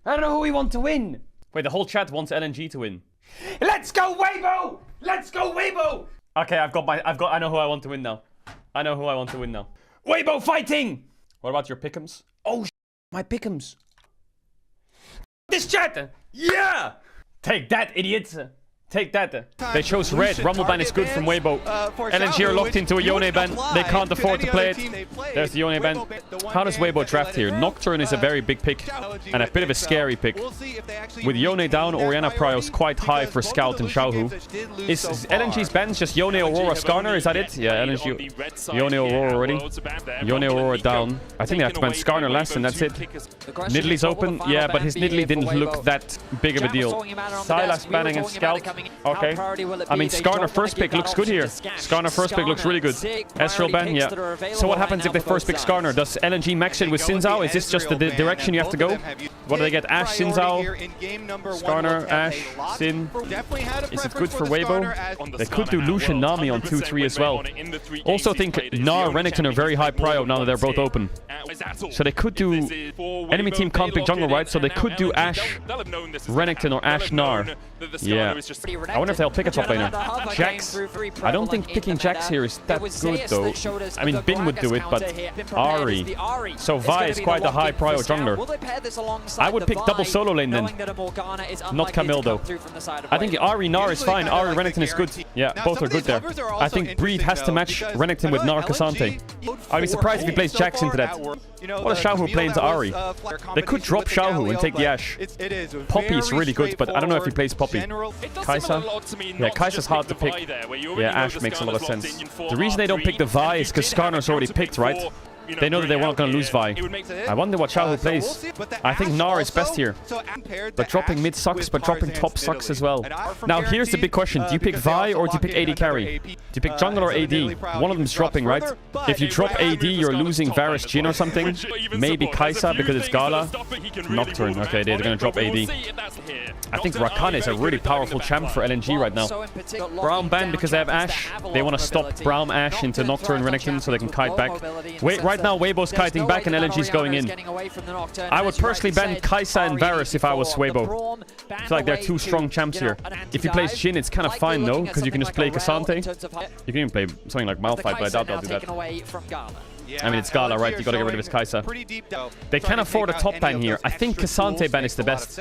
I don't know who we want to win. Wait, the whole chat wants LNG to win. Let's go, Weibo! Let's go, Weibo! Okay, I know who I want to win now. I know who I want to win now. Weibo fighting! What about your pick'ems? Oh, my pick'ems. This chat! Yeah! Take that, idiots! Take that. They chose red. Rumble ban is good from Weibo. LNG are locked into a Yone ban. They can't afford to play it. There's the Yone ban. How does Weibo draft here? Nocturne is a very big pick. And a bit of a scary pick. With Yone down, Orianna Prios quite high for Scout and Xiaohu. Is LNG's bans just Yone, Aurora, Skarner? Is that it? Yeah, LNG. Yone, Aurora already. Yone, Aurora down. I think they have to ban Skarner last and that's it. Nidalee's open. Yeah, but his Nidalee didn't look that big of a deal. Sylas banning and Scout. Okay. I mean, Skarner first pick looks good here. Skarner first pick looks really good. Ezreal ban, yeah. So what happens if they first pick Skarner? Does LNG max it with Xin Zhao? Is this just the direction you have to go? What do they get? Ashe, Xin Zhao, Skarner, Ashe, Xin. Is it good for Weibo? They could do Lucian Nami on 2-3 as well. Also think Gnar, Renekton are very high prio now that they're both open. So they could do... Enemy team can't pick jungle, right? So they could do Ashe, Renekton or Ashe Gnar. Yeah. I wonder if they'll pick a top laner. Jax. I don't think picking Jax here is that good though. I mean, Bin would do it, but Ahri. So Vi is quite a high prio jungler. I would pick double solo lane then. Not Camille though. I think Ahri Gnar is fine. Ahri Renekton is good. Yeah, both are good there. I think Breed has to match Renekton with Gnar Cassante. I'd be surprised if he plays Jax into that. What a Xiaohu play into Ahri. They could drop Xiaohu and take the Ashe. Poppy is really good, but I don't know if he plays Poppy. Kai'Sa? Yeah, Kai'Sa's hard to pick. Yeah, Ashe makes a lot of sense. The reason they don't pick the Vi is because Skarner's already picked, right? They know that they're not going to lose Vi. I wonder what Xiaohu plays. I think Gnar is best here. But dropping mid sucks, but dropping top sucks as well. Now, here's the big question. Do you pick Vi or do you pick AD carry? Do you pick jungle or AD? One of them's dropping, right? If you drop AD, you're losing Varus Jhin or something. Maybe Kai'Sa because it's Gala. Nocturne. Okay, they're going to drop AD. I think Rakan is a really powerful champ for LNG right now. Braum banned because they have Ashe. They want to stop Braum Ashe into Nocturne Renekton so they can kite back. Wait, right now Weibo's kiting back and LNG's going in. I would personally ban Kai'Sa and Varus if I was Weibo. I feel like they're two strong champs here. If he plays Jhin, it's kind of fine though, because you can just play Cassante. You can even play something like Malphite, but I doubt they'll do that. I mean, it's Gala, right? You gotta get rid of his Kai'Sa. They can afford a top ban here. I think Cassante ban is the best.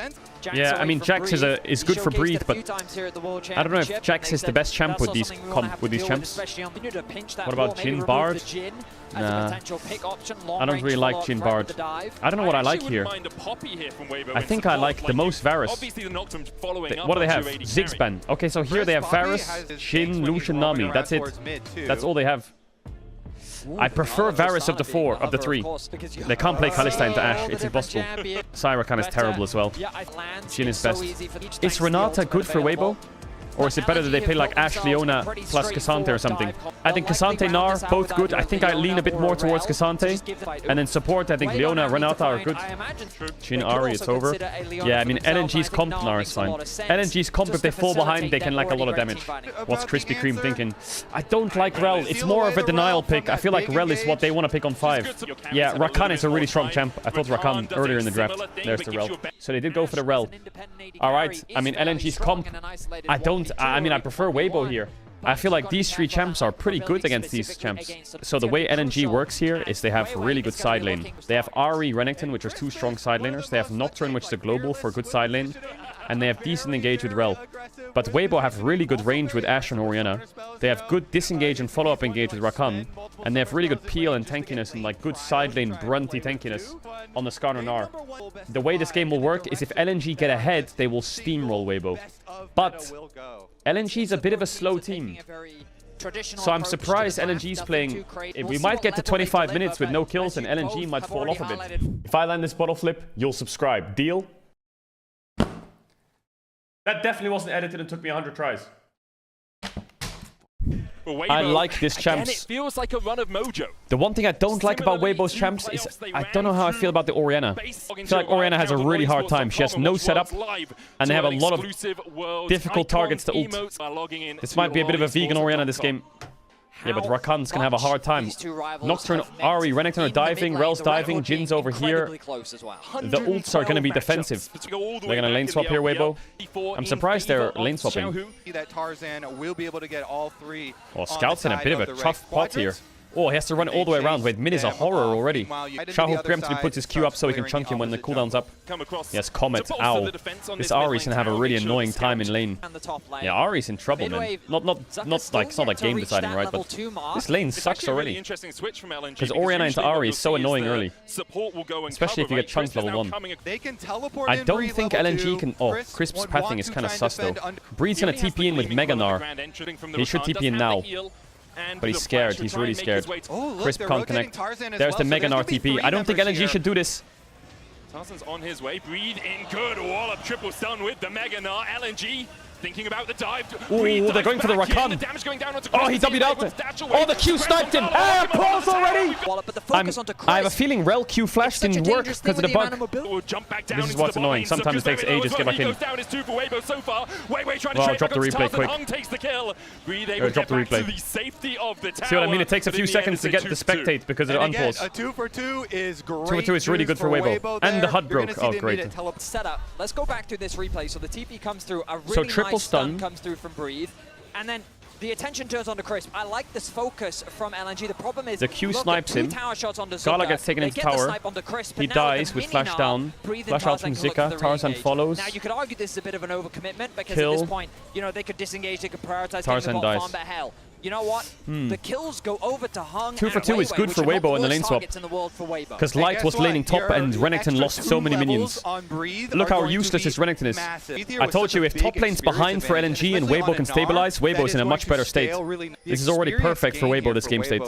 Yeah, I mean, Jax is good for Breathe, but I don't know if Jax is the best champ with these champs. What about Jhin Bard? Nah, I don't really like Jhin Bard. I don't know what I like here. I think I like the most Varus. What do they have? Ziggs ban. Okay, so here they have Varus, Jhin, Lucian, Nami. That's it. That's all they have. I prefer Varus of the three. They can't play Kalista into Ashe. It's impossible. Syrakan is terrible as well. Jhin is best. Is Renata good for Weibo? Or is it better that they play like Ashe, Leona plus Cassante or something? I think Cassante, Gnar, both good. I think I lean a bit more towards Cassante. And then support, I think Leona, Renata are good. Jhin, Ahri, it's over. Yeah, I mean, LNG's comp, Gnar is fine. LNG's comp, if they fall behind, they can like a lot of damage. What's Krispy Kreme thinking? I don't like Rel. It's more of a denial pick. I feel like Rel is what they want to pick on 5. Yeah, Rakan is a really strong champ. I thought Rakan earlier in the draft. There's the Rel. So they did go for the Rel. Alright, I mean, LNG's comp, I mean, I prefer Weibo here. I feel like these 3 champs are pretty good against these champs. So the way LNG works here is they have really good side lane. They have Ahri, Renekton, which are 2 strong side laners. They have Nocturne, which is a global for good side lane. And they have decent engage with Rel. But Weibo have really good range with Ashe and Orianna. They have good disengage and follow-up engage with Rakan. And they have really good peel and tankiness and like good side lane brunty tankiness on the Skarner Gnar. The way this game will work is if LNG get ahead, they will steamroll Weibo. But LNG is a bit of a slow team. So I'm surprised LNG's playing... We might get to 25 minutes with no kills and LNG might fall off a bit. If I land this bottle flip, you'll subscribe. Deal? That definitely wasn't edited and took me 100 tries. I like this champs. It feels like a run of mojo. The one thing I don't like about Weibo's champs is I don't know how I feel about the Orianna. I feel like Orianna has a really hard time. She has no setup, and they have a lot of difficult targets to ult. This might be a bit of a vegan Orianna this game. Yeah, but Rakan's gonna have a hard time. Nocturne, Ahri, Renekton are diving, Rel's diving, Jin's over here. The ults are gonna be defensive. They're gonna lane swap here, Weibo. I'm surprised they're lane swapping. Well, Scout's in a bit of a tough pot here. Oh, he has to run all the way around. Wait, mid is a horror already. Xiaohu preemptively puts his Q up so he can chunk him when the cooldown's up. Yes, Comet. Ow. This Ahri's gonna have a really annoying time in lane. Yeah, Ahri's in trouble, man. Not like, it's not like game deciding, right? But this lane sucks already. Because Orianna into Ahri is so annoying early. Especially if you get chunked level 1. I don't think LNG can... Oh, Crisp's pathing is kind of sus though. Breed's gonna TP in with Mega Gnar. He should TP in now. But he's scared. He's really scared. Crisp can't connect. There's the Mega Gnar TP. I don't think LNG should do this. Tarzan's on his way. Breathe in. Good wallop. Triple stun with the Mega Gnar. LNG thinking about the dive. Ooh, they're going for the Rakan. Oh, he W'd out. Oh, the Q sniped him. Ah, pause already. I have a feeling Rel Q flash didn't work because of the bug. This is what's annoying. Sometimes it takes ages to get back in. Oh, drop the replay quick. Drop the replay. See what I mean? It takes a few seconds to get the spectate because of the unpause. A 2 for 2 is great. 2 for 2 is really good for Weibo. And the HUD broke. Oh, great. Setup. Let's go back to this replay. So the TP comes through. A really nice stun comes through from Breathe. And then the attention turns on to Crisp. I like this focus from LNG. The problem is the Q snipes him. Gala gets taken into tower. He dies with flash down. Flash out from Zika. Tarzan follows. Now you could argue this is a bit of an overcommitment because at this point, you know, they could disengage, they could prioritize Tarzan dies. farm, but hell, you know what? The kills go over to Hung. 2 for 2 is good for Weibo in the lane swap. Because Light was laning top and Renekton lost so many minions. Look how useless this Renekton is. I told you, if top lane's behind for LNG and Weibo can stabilize, Weibo is in a much better state. This is already perfect for Weibo, this game state.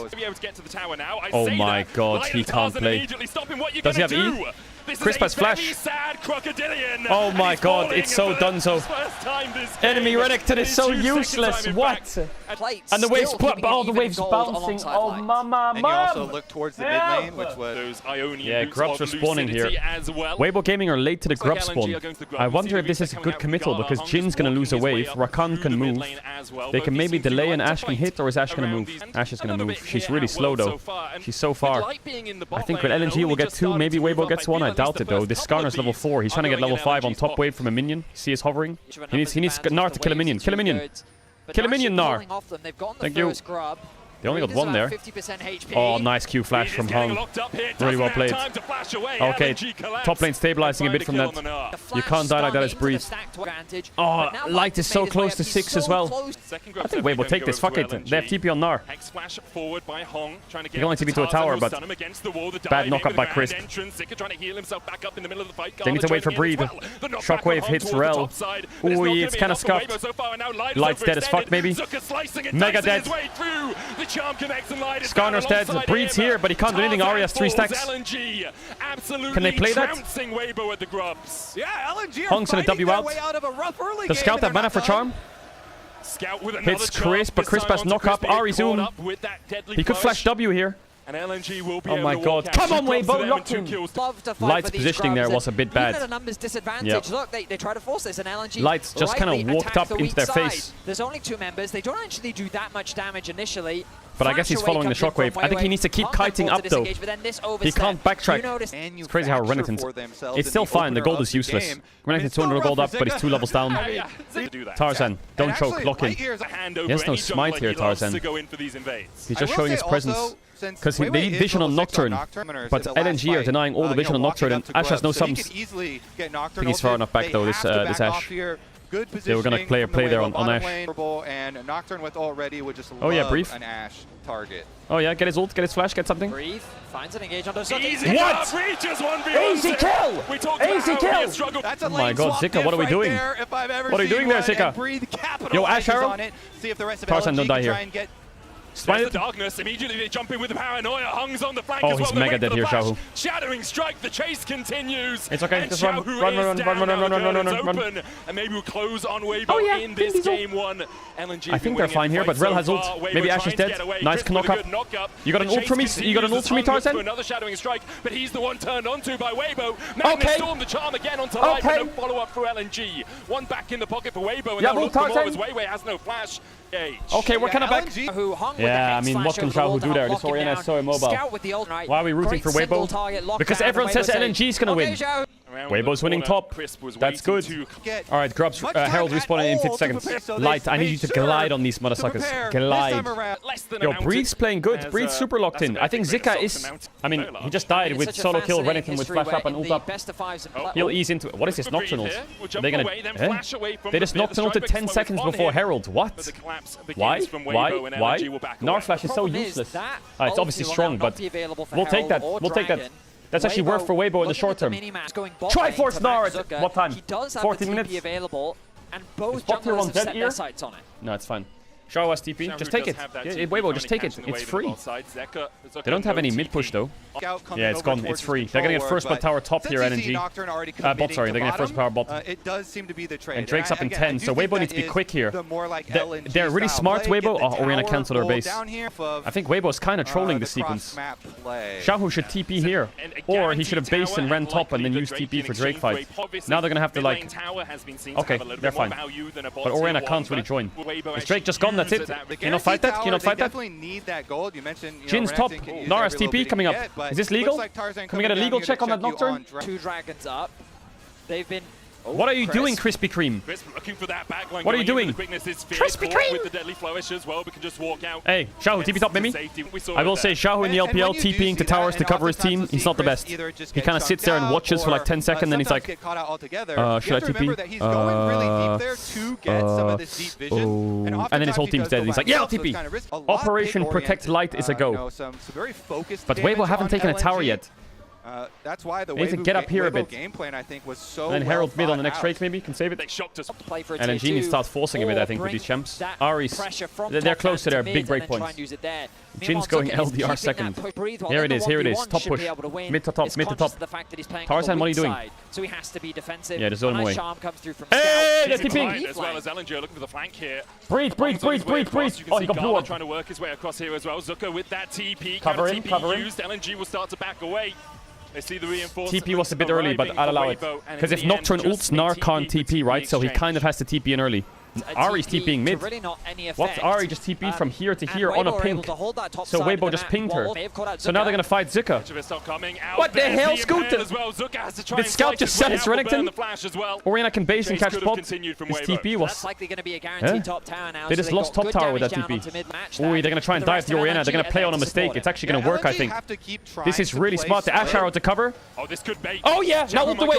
Oh my god, he can't play. Does he have E? Crisp has flash. Oh my god, it's so donezo. Enemy Renekton is so useless. What? And the waves put all the waves bouncing. Oh mama. And you also look towards the mid lane, which was yeah, grubs are spawning here. Weibo Gaming are late to the grub spawn. I wonder if this is a good committal because Jin's gonna lose a wave, Rakan can move. They can maybe delay and Ashe can hit, or is Ashe gonna move? Ashe is gonna move. She's really slow though. She's so far. I think with LNG we'll get 2, maybe Weibo gets 1. I doubt it though. This Skarner's level 4. He's trying to get level 5 on top wave from a minion. See he's hovering. He needs Gnar to kill a minion. Kill a minion. Kill a minion, Gnar. Thank you. They only got 1 there. Oh, nice Q flash from Hung. Really well played. Okay, top lane stabilizing a bit from that. You can't die like that as Breathe. Oh, Light is so close to 6 as well. I think Weibo take this. Fuck it. They have TP on Gnar. He can only TP to a tower, but bad knockup by Crisp. They need to wait for Breathe. Shockwave hits Rel. Ooh, it's kind of scuffed. Light's dead as fuck, maybe. Mega dead. Skarner's dead. Breed's here, but he can't do anything. Ahri has 3 stacks. Can they play that? Hung's gonna W out. Does Scout have mana for Charm? Hits Crisp, but Crisp has knock up. Ahri zoom. He could flash W here. Oh my god. Come on, Weibo, locked him. Light's positioning there was a bit bad. Yep. Look, they try to force this, and LNG Light's just kind of walked up into their face. There's only 2 members. They don't actually do that much damage initially. But I guess he's following the shockwave. I think he needs to keep kiting up though. He can't backtrack. It's crazy how Renekton's... It's still fine, the gold is useless. Renekton's 200 gold up, but he's 2 levels down. Tarzan, don't choke, lock in. He has no smite here, Tarzan. He's just showing his presence. Because they need vision on Nocturne, but LNG are denying all the vision on Nocturne, and Ashe has no sums. I think he's far enough back though, this Ashe. They were gonna play there on Ashe. Oh yeah, Breathe. Oh yeah, get his ult, get his flash, get something. Breathe, finds an engage on those. What? Easy kill! Easy kill! Oh my god, Zika, what are we doing? What are you doing there, Zika? Yo, Ashe arrow? Tarzan, don't die here. The darkness, immediately they jump in with the paranoia. Hung's on the flank as well. He's mega dead here, Xiaohu. Shattering strike, the chase continues. It's okay, just run. And maybe we'll close on Weibo in this game 1. LNG I think they're fine here, but Rel has ult. Maybe Ashe is dead. Nice knock up. You got an ult from me? You got an ult from me, Tarzan? Another shadowing strike, but he's the one turned onto by Weibo. Okay. Storm the charm again onto Light, but no follow up through LNG. 1 back in the pocket for Weibo, and now look for more as Weiwei has no flash. Okay, we're kind of back. Who hung with Yeah, the I mean, what can Xiaohu do there? This Oriana is so immobile. Why are we rooting for Weibo? Because everyone says LNG is going to win. Weibo's winning top. That's good. Alright, Grubs, Herald respawning in 50 seconds. Light, I need you to glide on these motherfuckers. Glide. Yo, Breeze's playing good. Breeze's super locked in. I think Zika is... I mean, he just died with solo kill, Renekton with flash up and ult up. He'll ease into it. What is this? Nocturnals? They're gonna... They just Nocturnaled 10 seconds before Herald. What? Why? Why? Gnar flash is so useless. It's obviously strong, but we'll take that. We'll take that. That's actually worth for Weibo in the short term. Triforce Gnar at what time? 14 minutes? And both junglers have set their sights on it. No, it's fine. Show us TP. Just take it. Yeah, Weibo, just take it. It's free. They don't have any mid push though. Yeah, it's gone. It's free. They're gonna get first blood tower top here, LNG. Bot, sorry. They're gonna get first power bot. And Drake's up in 10, so Weibo needs to be quick here. They're really smart, Weibo. Oh, Oriana cancelled her base. I think Weibo's kind of trolling the sequence. Xiaohu should TP here. Or he should have based and ran top and then used TP for Drake fight. Now they're gonna have to like... Okay, they're fine. But Oriana can't really join. Is Drake just gone? That's it. Can you not fight that? Can you not fight that? Jin's top. Nara's TP coming up. Is this legal? Can we get a legal check on that Nocturne? 2 dragons up. They've been... What are you doing, Krispy Kreme? What are you doing? Krispy Kreme! Hey, Xiaohu, TP top, Mimi. I will say, Xiaohu in the LPL TPing to towers to cover his team, he's not the best. He kind of sits there and watches for like 10 seconds, then he's like, should I TP? And then his whole team's dead, and he's like, yeah, I'll TP! Operation Protect Light is a go. But Weibo haven't taken a tower yet. That's why the they need to get up here a bit. Game plan, I think, was so and then Herald mid on the next Drake maybe can save it. And then Genie starts forcing a bit, I think, with these champs. Ari's, they're close to their big breakpoints. Jin's going LDR second. Here it is, here it is. Top push. Mid to top, mid to top. Tarzan, what are you doing? So he has to be defensive. Yeah, just zone him away. Hey, they're TPing! As well as LNG looking for the flank here. Breathe. Oh, he got blue up. Trying to work his way across here as well. Zuka with that TP. Cover him. LNG will start to back away. They see the reinforcements. TP was a bit early, but I'll allow it. Because if Nocturne ults, Gnar can't TP, right? So he kind of has to TP in early. Ari's TPing mid. What's Ari just TP'd from here to here on a pink? So Weibo just pinged her. So now they're going to fight Zuka. What the hell, Scooter? Did Scout just set his Renekton? Oriana can base and catch pot. His TP was... They just lost top tower with that TP. Ooh, they're going to try and dive the Oriana. They're going to play on a mistake. It's actually going to work, I think. This is really smart. The Ash Arrow to cover. Oh yeah, now ult the wave.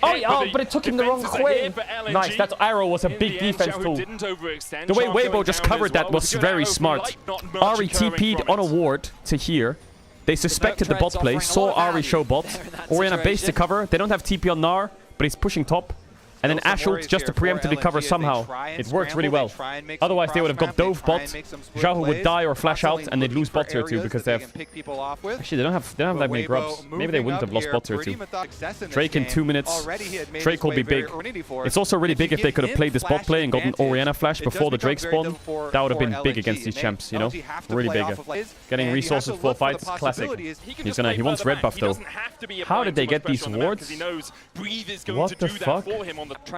Oh yeah, but it took him the wrong way. Nice, that arrow was a big defense tool. The way Weibo just covered that was very smart. Ari TP'd on a ward to here. They suspected the bot play, saw Ari show bot. Oriana base to cover. They don't have TP on Gnar, but he's pushing top. And then Ash ult just to preemptively cover somehow. It worked really well. Otherwise, they would have got Dove bot. Xiaohu would die or flash out, and they'd lose bot tier 2 because they have... Actually, they don't have that many grubs. Maybe they wouldn't have lost bot tier 2. Drake in 2 minutes. Drake will be big. It's also really big if they could have played this bot play and gotten Oriana flash before the Drake spawn. That would have been big against these champs, you know? Really big. Getting resources for fights, classic. He wants red buff though. How did they get these wards? What the fuck?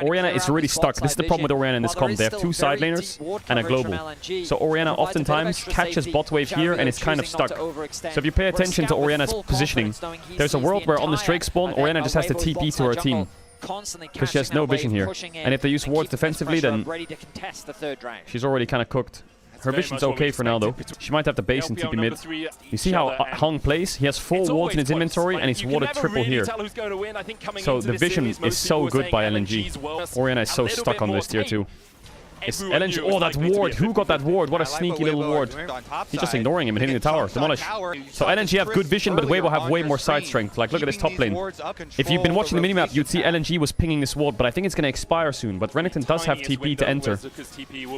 Oriana is really stuck. This is the problem with Oriana in this comp. They have 2 side laners and a global. So Oriana oftentimes catches bot wave here and it's kind of stuck. So if you pay attention to Oriana's positioning, there's a world where on the Drake spawn, Oriana just has to TP to her team. Because she has no vision here. And if they use wards defensively, then she's already kind of cooked. Her vision's okay for now, though. She might have the base and TP mid. You see how Hung plays? He has 4 wards in his inventory, and he's warded triple here. So the vision is so good by LNG. Oriana is so stuck on this tier 2. It's LNG. Oh, that ward. Who got that ward? What a sneaky little ward. He's just ignoring him and hitting the tower. Demolish. So LNG have good vision, but Weibo have way more side strength. Like, look at this top lane. If you've been watching the minimap, you'd see LNG was pinging this ward, but I think it's going to expire soon. But Renekton does have TP to enter.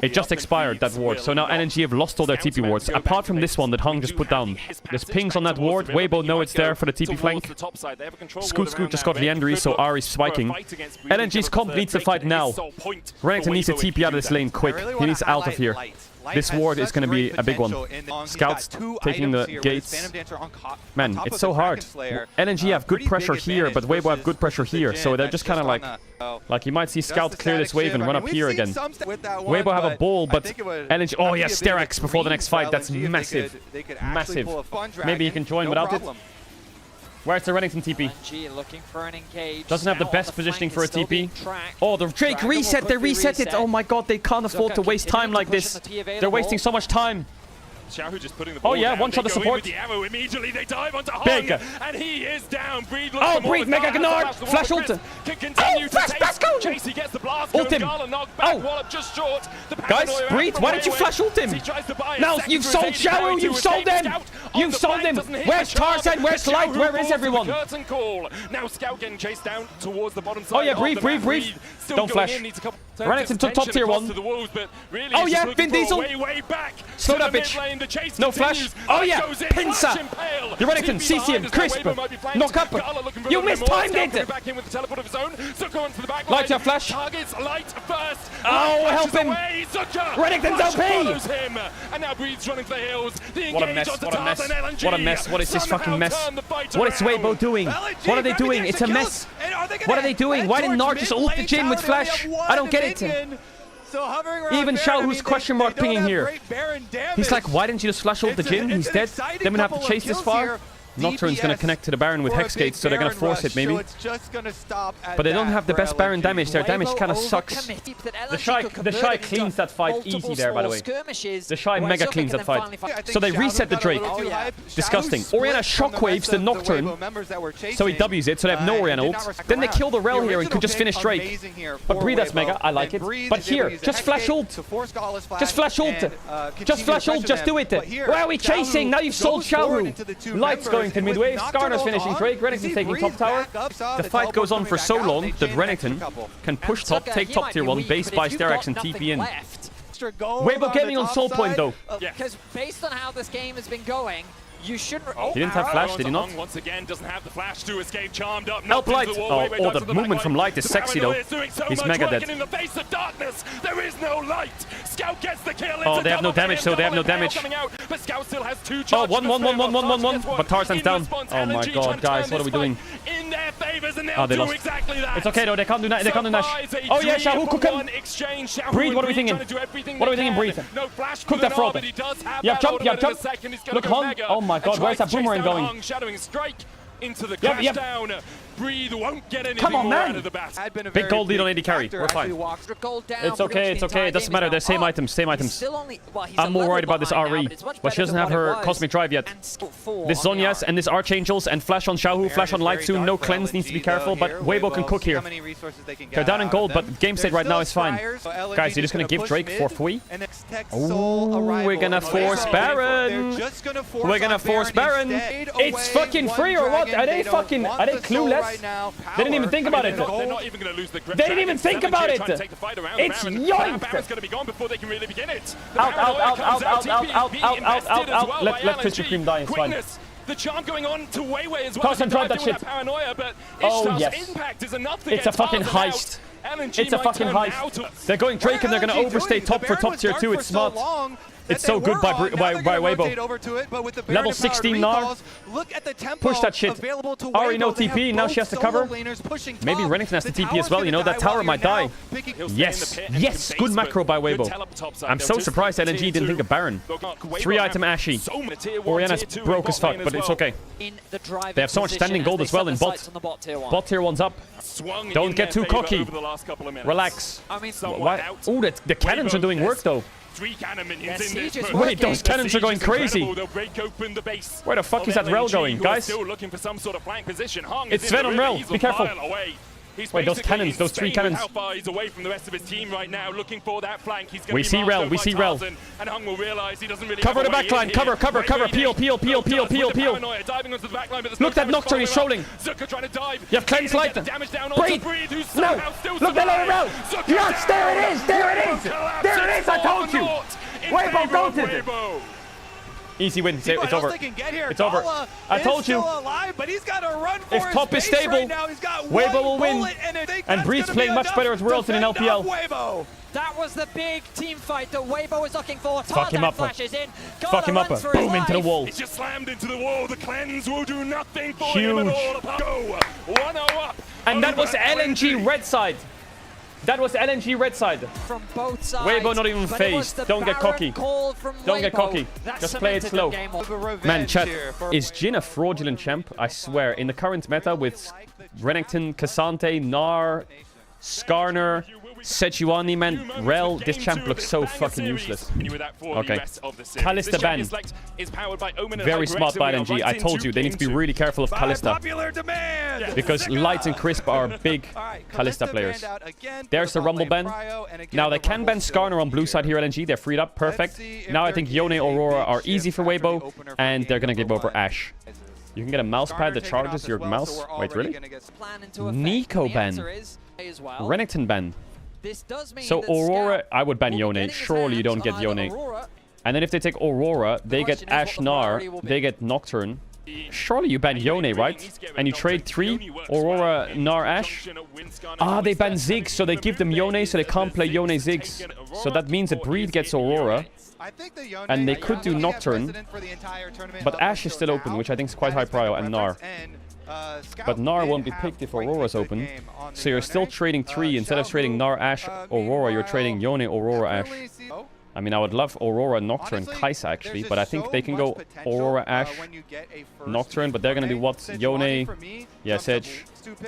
It just expired, that ward. So now LNG have lost all their TP wards. Apart from this one that Hung just put down. There's pings on that ward. Weibo know it's there for the TP flank. Scoot just got Leandry, so Ari's spiking. LNG's comp needs to fight now. Renekton needs to TP out of this lane quick. He needs out of here. This ward is going to be a big one. Scouts taking the gates. Man, it's so hard. LNG have good pressure here, but Weibo have good pressure here. So they're just kind of like you might see Scout clear this wave and run up here again. Weibo have a ball, but LNG... Oh, yeah, Sterex before the next fight. That's massive. Massive. Maybe he can join without it. Where's the Renekton TP? Looking for an engage. Doesn't have the best positioning for a TP. Oh, the Drake reset. They reset it. Oh my god, they can't afford to waste time like this. They're wasting so much time. Just putting the ball yeah, down. one shot the support. With the arrow immediately, they dive onto Hung, Big. and he is down. Breed Oh, Breed, Mega Gnard, flash ult. Oh, flash go. Chase, he gets the blast. Ult him. Back, Wallop just short. Guys, Breed, why don't you flash ult him? Now, you've sold Sharu, you've sold them. You've sold him. Where's Tarzan? Where's Light? Where is everyone? Now Scout getting chased down towards the bottom side. Oh yeah, Breed. Don't flash. Renekton took top tier 1. Oh yeah, Vin Diesel. Slow that bitch. No flash. Oh yeah, Pincer. You're Renekton, CC him, crisp. Knock up. You mistimed it. Light your flash. Oh, help him. Renekton's OP. And now Breed's running for the hills. What a mess, what a mess. What a mess. What is this fucking mess? What is Weibo doing? What are they doing? It's a mess. What are they doing? Why didn't Nard just ult the Jin with flash? I don't get it. Even Shao, who's question mark pinging here. He's like, why didn't you just flash ult the Jin? He's dead. Then we have to chase this far. Nocturne's going to connect to the Baron with Hex Gates, so they're going to force it maybe. But they don't have the best Baron damage. Their damage kind of sucks. The Shy cleans that fight easy there, by the way. The Shy mega cleans that fight. So they reset the Drake. Disgusting. Orianna shockwaves the Nocturne, so he W's it, so they have no Orianna ult. Then they kill the Rel here and could just finish Drake. But Breed that's mega, I like it. But here, just flash ult. Just flash ult. Just flash ult, just do it. Where are we chasing? Now you've sold Sharu. Light's going to midway. Skarner's finishing Drake. Renekton's taking top tower. The fight goes on for so long that Renekton can push top, take top tier 1, base by Sterex and TP in. Weibo getting on soul point though. Because based on how this game has been going, you shouldn't. He didn't have flash, did he not? Once again, doesn't have the flash to escape. Charmed up. Help Light! Oh, the movement from Light is sexy though. He's mega dead. In the face of darkness, there is no light. Scout gets the kill. Oh, they have no damage, so they have no damage. But Scout still has 2 Oh, 1. But Tarzan's down. Oh my god, guys, what are we doing? In their favors, and oh, they lost. Exactly that. It's okay though, they can't do that. They can't do Nash. Oh yeah, Shahu, cook him. Breed, what are we thinking? What are we thinking, Breed? Cook that fraud. Yeah, jump. Look, Hung. Oh my god, where's that boomerang going? Shadowing strike into the crash down. Breathe won't get anything Come on, more man. out of the bat. Big gold lead on AD carry. We're fine. It's okay, it's okay. It doesn't matter. They're same items, I'm more worried about this RE. Well, she doesn't have her Cosmic Drive yet. This Zhonya's and this Archangels and flash on Xiaohu, flash on Light soon. No cleanse, needs to be careful, but Weibo can cook here. They're down in gold, but game state right now is fine. Guys, you're just gonna give Drake for free? Oh, we're gonna force Baron. We're gonna force Baron. It's fucking free or what? Are they clueless? They didn't even think about it. They're not even going to lose the grip. They didn't even think about it. It's yoinked. Baron's going to be gone before they can really begin it. Out. Let Krispy Kreme die. It's fine. The charm going on to Weiwei as well. Carson tried that shit. Paranoia, but oh yes. Impact is enough to it's a fucking heist. It's a fucking heist. They're going Drake and they're going to overstay top for top tier 2. It's smart. It's so good by Weibo. Level 16 Gnar. Push that shit. Ari no TP. Now she has to cover. Maybe Renekton has to TP as well. You know, that tower might die. Yes. Yes. Good macro by Weibo. I'm so surprised LNG didn't think of Baron. 3 item Ashy. Orianna's broke as fuck, but it's okay. They have so much standing gold as well in bot. Bot tier 1's up. Don't get too cocky. Relax. Oh, the cannons are doing work though. 3 cannon minions in this. Wait, those cannons are going crazy. Where the fuck is that Rel going, guys? It's Sven on Rel. Be careful. Wait, those cannons, those 3 cannons. How far he's away from the rest of his team right now, looking for that flank. He's going we see Rel. And Hung will realize he doesn't really cover the backline. Cover. Peel. Look, that Nocturne is trolling. Zuka trying to dive. You have cleanse Light. Breathe. No. Look, they let it Rel. Yes, there it is. There it is. I told you. Weibo goated it. Easy win. It's over. It's over. I told you. Alive, but he's got to run for If top is stable, right now. He's got Weibo will win. And Breed's playing much better at Worlds than in LPL. That was the big team fight that Weibo was looking for. Fuck him up. Flashes in. Fuck him up. Boom into the wall. He's just slammed into the wall. The cleanse will do nothing for Huge. him at all. Go 1-0 up. And that was LNG red side. That was LNG red side. From both sides. Weibo not even phased. Don't get cocky. Don't get cocky. Just play it slow. Man, chat, is Jhin a fraudulent champ? I swear. In the current meta with Renekton, K'Sante, Gnar, Skarner, Sejuani, man, Rel, this champ looks so fucking useless. Okay. Kalista ban. Very smart by LNG. I told you, they need to be really careful of Kalista. Because Light and Crisp are big Kalista players. There's the Rumble ban. Now they can ban Skarner on blue side here, LNG. They're freed up. Perfect. Now I think Yone, Aurora are easy for Weibo. And they're going to give over Ashe. You can get a mouse pad that charges your mouse. Wait, really? Nico ban. Renekton ban. So Aurora, I would ban Yone. Surely you don't get Yone. And then if they take Aurora, they get Ashe Gnar, they get Nocturne. Surely you ban Yone, right? And you trade 3 Aurora, Gnar, Ashe. Ah, they ban Ziggs, so they give them Yone, so they can't play Yone Ziggs. So that means that Breed gets Aurora. And they could do Nocturne. But Ashe is still open, which I think is quite high prio, and Gnar. But Gnar won't be picked if Aurora's open. So you're still trading 3. Instead of trading Gnar, Ashe, Aurora, you're trading Yone, Aurora, Ashe. I mean, I would love Aurora, Nocturne, Kai'Sa actually, but I think they can go Aurora, Ashe, Nocturne, but they're gonna do what? Yone, yeah, Sedge,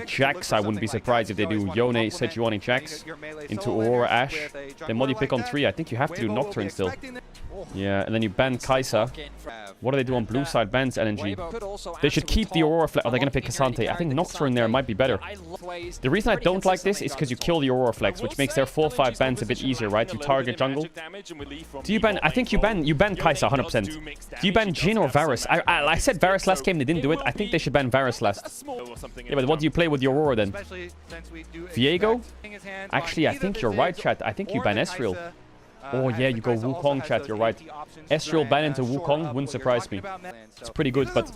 Jax. I wouldn't be surprised if they do Yone, Sejuani, Jax into Aurora, Ashe. Then what do you pick on 3? I think you have to do Nocturne still. Yeah, and then you ban Kai'Sa. What do they do on blue side? Bans LNG. They should keep the Aurora flag. Oh, they're gonna pick K'Sante. I think Nocturne there might be better. The reason I don't like this is because you kill the Aurora flags, which makes their 4-5 bans a bit easier, right? You target jungle. Do you ban? I think you ban Kai'Sa 100%. Do you ban Jhin or Varus? I said Varus last game. They didn't do it. I think they should ban Varus last. Yeah, but what do you play with the Aurora then? Viego? Actually, I think you're right, chat. I think you ban Ezreal. Oh yeah, you go Wukong, chat, you're right. Ezreal ban into Wukong wouldn't surprise me. It's pretty good, but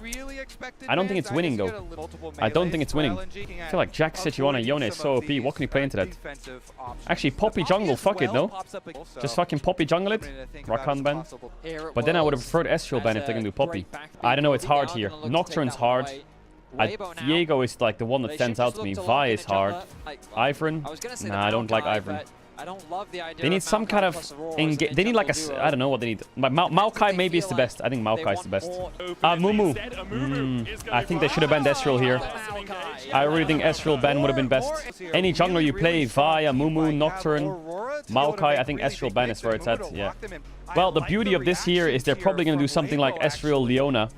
I don't think it's winning though. I don't think it's winning. I feel like Jax, Sejuani, Yone is so OP. What can you play into that? Actually, Poppy jungle, fuck it, no? Just fucking Poppy jungle it. Rakan ban. But then I would have preferred Ezreal ban if they can do Poppy. I don't know, it's hard here. Nocturne's hard. Diego is like the one that stands out to me. Vi is hard. Ivern? Nah, I don't like Ivern. They need some kind of... They need like a... I don't know what they need. Maokai maybe is the best. I think Maokai is the best. Mumu. I think they should have banned Ezreal here. I really think Ezreal ban would have been best. Any jungler you play, Vi, Mumu, Nocturne, Maokai, I think Ezreal ban is where it's at. Yeah. Well, the beauty of this here is they're probably going to do something like Ezreal Leona.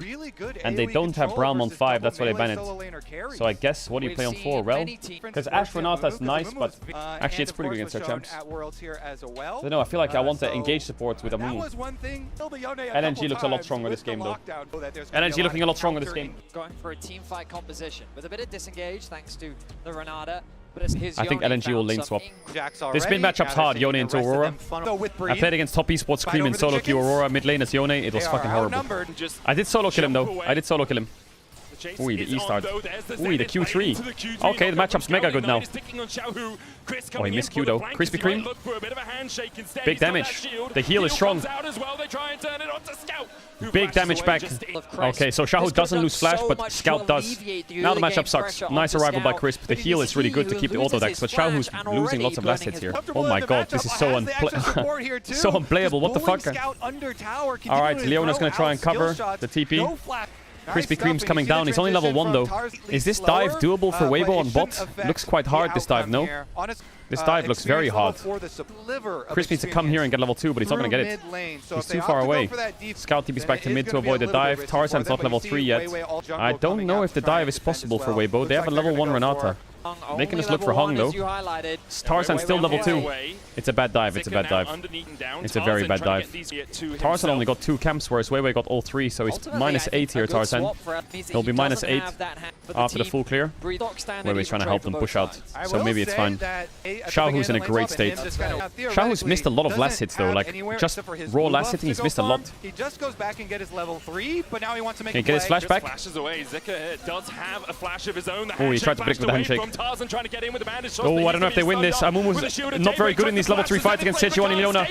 And they don't have Braum on 5, that's why they ban it. So I guess, what do you play on 4? Well, because Ashe Renata's nice, but actually it's pretty good against their champs. I don't know, I feel like I want to engage support with Amumu. LNG looks a lot stronger this game though. LNG looking a lot stronger this game. Going for a team fight composition with a bit of disengage thanks to the Renata. I think LNG will lane swap. This mid matchup's hard, Yone into Aurora. I played against top esports Scream in solo queue Aurora mid lane as Yone. It was fucking horrible. I did solo kill him though. I did solo kill him. Ooh, the E-start. Ooh, the Q3. Okay, the matchup's mega good now. Oh, he missed Q though. Krispy Kreme. Big damage. The heal is strong. Big damage back. Okay, so Shahu doesn't lose flash, but Scout does. Now the matchup sucks. Nice arrival by Crisp. The heal is really good to keep the auto decks, but Shahu's losing lots of last hits here. Oh my god, this is so so unplayable. What the fuck? Alright, Leona's gonna try and cover the TP. Krispy Kreme's coming down. He's only level 1 though. Is this dive doable for Weibo on bot? Looks quite hard this dive, no? This dive looks very hard. Chris needs to come here and get level 2, but he's not going to get it. He's too far away. Scout TP's back to mid to avoid the dive. Tarzan's not level 3 yet. I don't know if the dive is possible for Weibo. They have a level 1 Renata. They can just look for Hung though. Tarzan still level 2. It's a bad dive, it's a bad dive. It's a very bad dive. Tarzan only got 2 camps, whereas Weiwei got all 3, so he's -8 here, Tarzan. He'll be -8 after the full clear. Weiwei's trying to help them push out, so maybe it's fine. Xiaohu's in a great state. Xiaohu's missed a lot of last hits though, like just raw last hitting, he's missed a lot. He just goes back and get his level 3, but now he wants to make Can he get his flashback? Flashes away. Zika does have a flash of his own. Oh, he tried to predict with the handshake. Oh, I don't know if they win this. Amumu's not very good in these level 3 fights against Sejuani and Leona.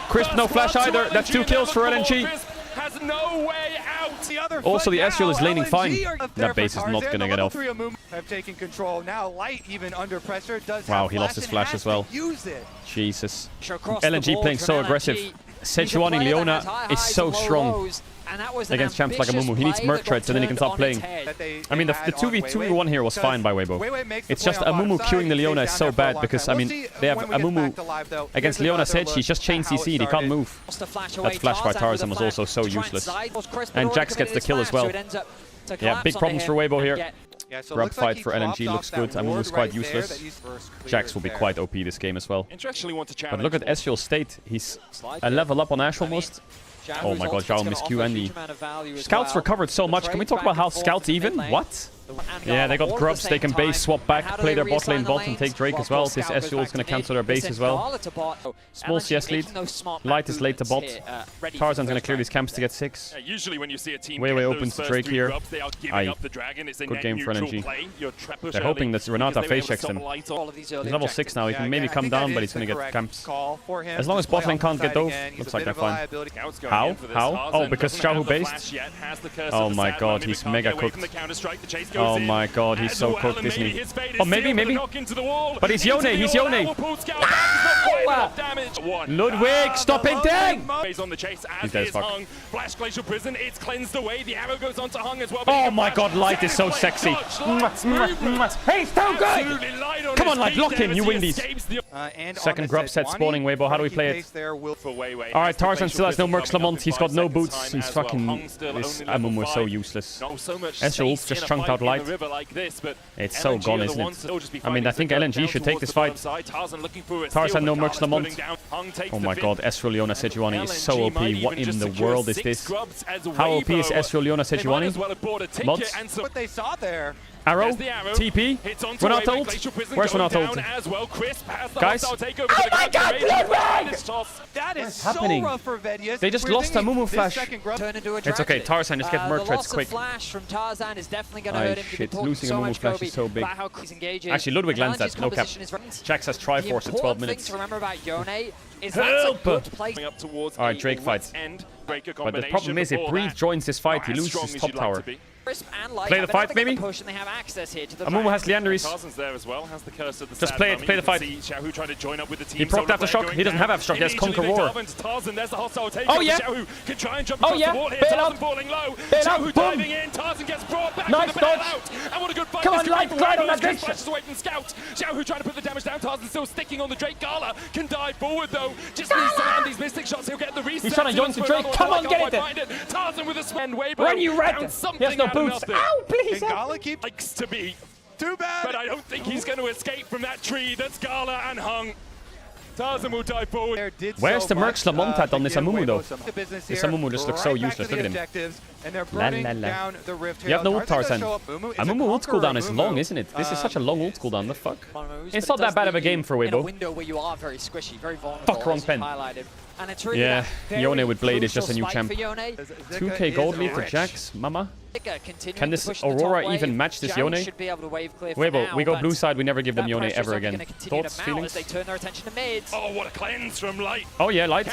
Crisp, no flash either. That's 2 kills for LNG. Also, the Ezreal is laning fine. That base is not going to get off. Wow, he lost his flash as well. Jesus. LNG playing so aggressive. Sejuani Leona is so strong against champs like Amumu. He needs Merc Tread so then he can stop playing. I mean, the 2v1 here was fine by Weibo. It's just Amumu queuing the Leona is so bad because, I mean, they have Amumu against Leona Sedge. He's just chain CC'd. He can't move. That flash by Tarzan was also so useless. And Jax gets the kill as well. Yeah, big problems for Weibo here. Grab fight for LNG looks good. Amumu's quite useless. Jax will be quite OP this game as well. But look at Ezreal's state. He's a level up on Ash almost. Oh my god, Zhao missed Q and the Scouts recovered so much. Can we talk about how Scouts even? What? Yeah, they got grubs. They can base, swap back, play their bot lane bot and take Drake as well. This Ezreal is going to cancel their base as well. Small CS lead. Light is late to bot. Tarzan's going to clear these camps to get 6. Weiwei opens the Drake here. Aye. Good game for LNG. They're hoping that Renata face checks him. He's level 6 now. He can maybe come down, but he's going to get camps. As long as bot lane can't get those, looks like they're fine. How? How? Oh, because Xiaohu based? Oh my god, he's mega cooked. Oh my god, he's so cooked, isn't he? Oh, maybe. But he's Yone, he's Yone. Ludwig, stop it, dang! He's dead as fuck. Oh my god, Light is so sexy. He's so good! Come on, Light, lock him, you win these. Second grub set spawning, Weibo, how do we play it? Alright, Tarzan still has no Mercs Lamont, he's got no boots, he's fucking... This Amumu is so useless. Ezreal just chunked out Light. It's so gone, isn't it? I mean, I think LNG should take this fight. Tarzan no Mercs Lamont. Oh my god, Ezreal Leona Sejuani is so OP. What in the world is this? How OP is Ezreal Leona Sejuani? Mods? Arrow? TP? Renata ult? Where's Renata ult? Guys? Oh my god, Ludwig! What's happening? They just lost a Mumu flash. It's okay, Tarzan just get Merc Treads quick. Oh shit, losing a Mumu flash is so big. Actually, Ludwig lands that, no cap. Jax has Triforce at 12 minutes. Help! Alright, Drake fights. But the problem is, if Breathe joins this fight, he loses his top tower. Play the fight, maybe? Amumu has Leanderies. Just play it, play the fight. He procced Aftershock. He doesn't have Aftershock, he has Conquer Roar. Oh yeah! Oh yeah! Bail out! Bail out! Boom! Nice dodge! Come on, Light, glide on that bitch! Xiaohu trying to put the damage down. Tarzan still sticking on the Drake. Gala can dive forward though. Just needs to land these Mystic shots. He'll get the reset. He's trying to yoink the Drake. Come on, get it! Tarzan with a spin. Run, you rat! He has no boots. Ow, please! Gala likes to be. Too bad! But I don't think he's going to escape from that tree. That's Gala and Hung. Tarzan will dive forward. Where's the Mercs Lamont at on this Amumu though? This Amumu just looks so useless. Look at him. La, la, la. You have no ult, Tarzan. Amumu ult cooldown is long, isn't it? This is such a long ult cooldown. The fuck? It's not that bad of a game for Weibo. Fuck, wrong pen. Yeah, Yone with Blade is just a new champ. 2k gold lead for Jax, mama. Can this Aurora even match this Yone? Weibo, we go blue side, we never give them Yone ever again. Thoughts, feelings? Oh, what a cleanse from Light. Oh yeah, Light.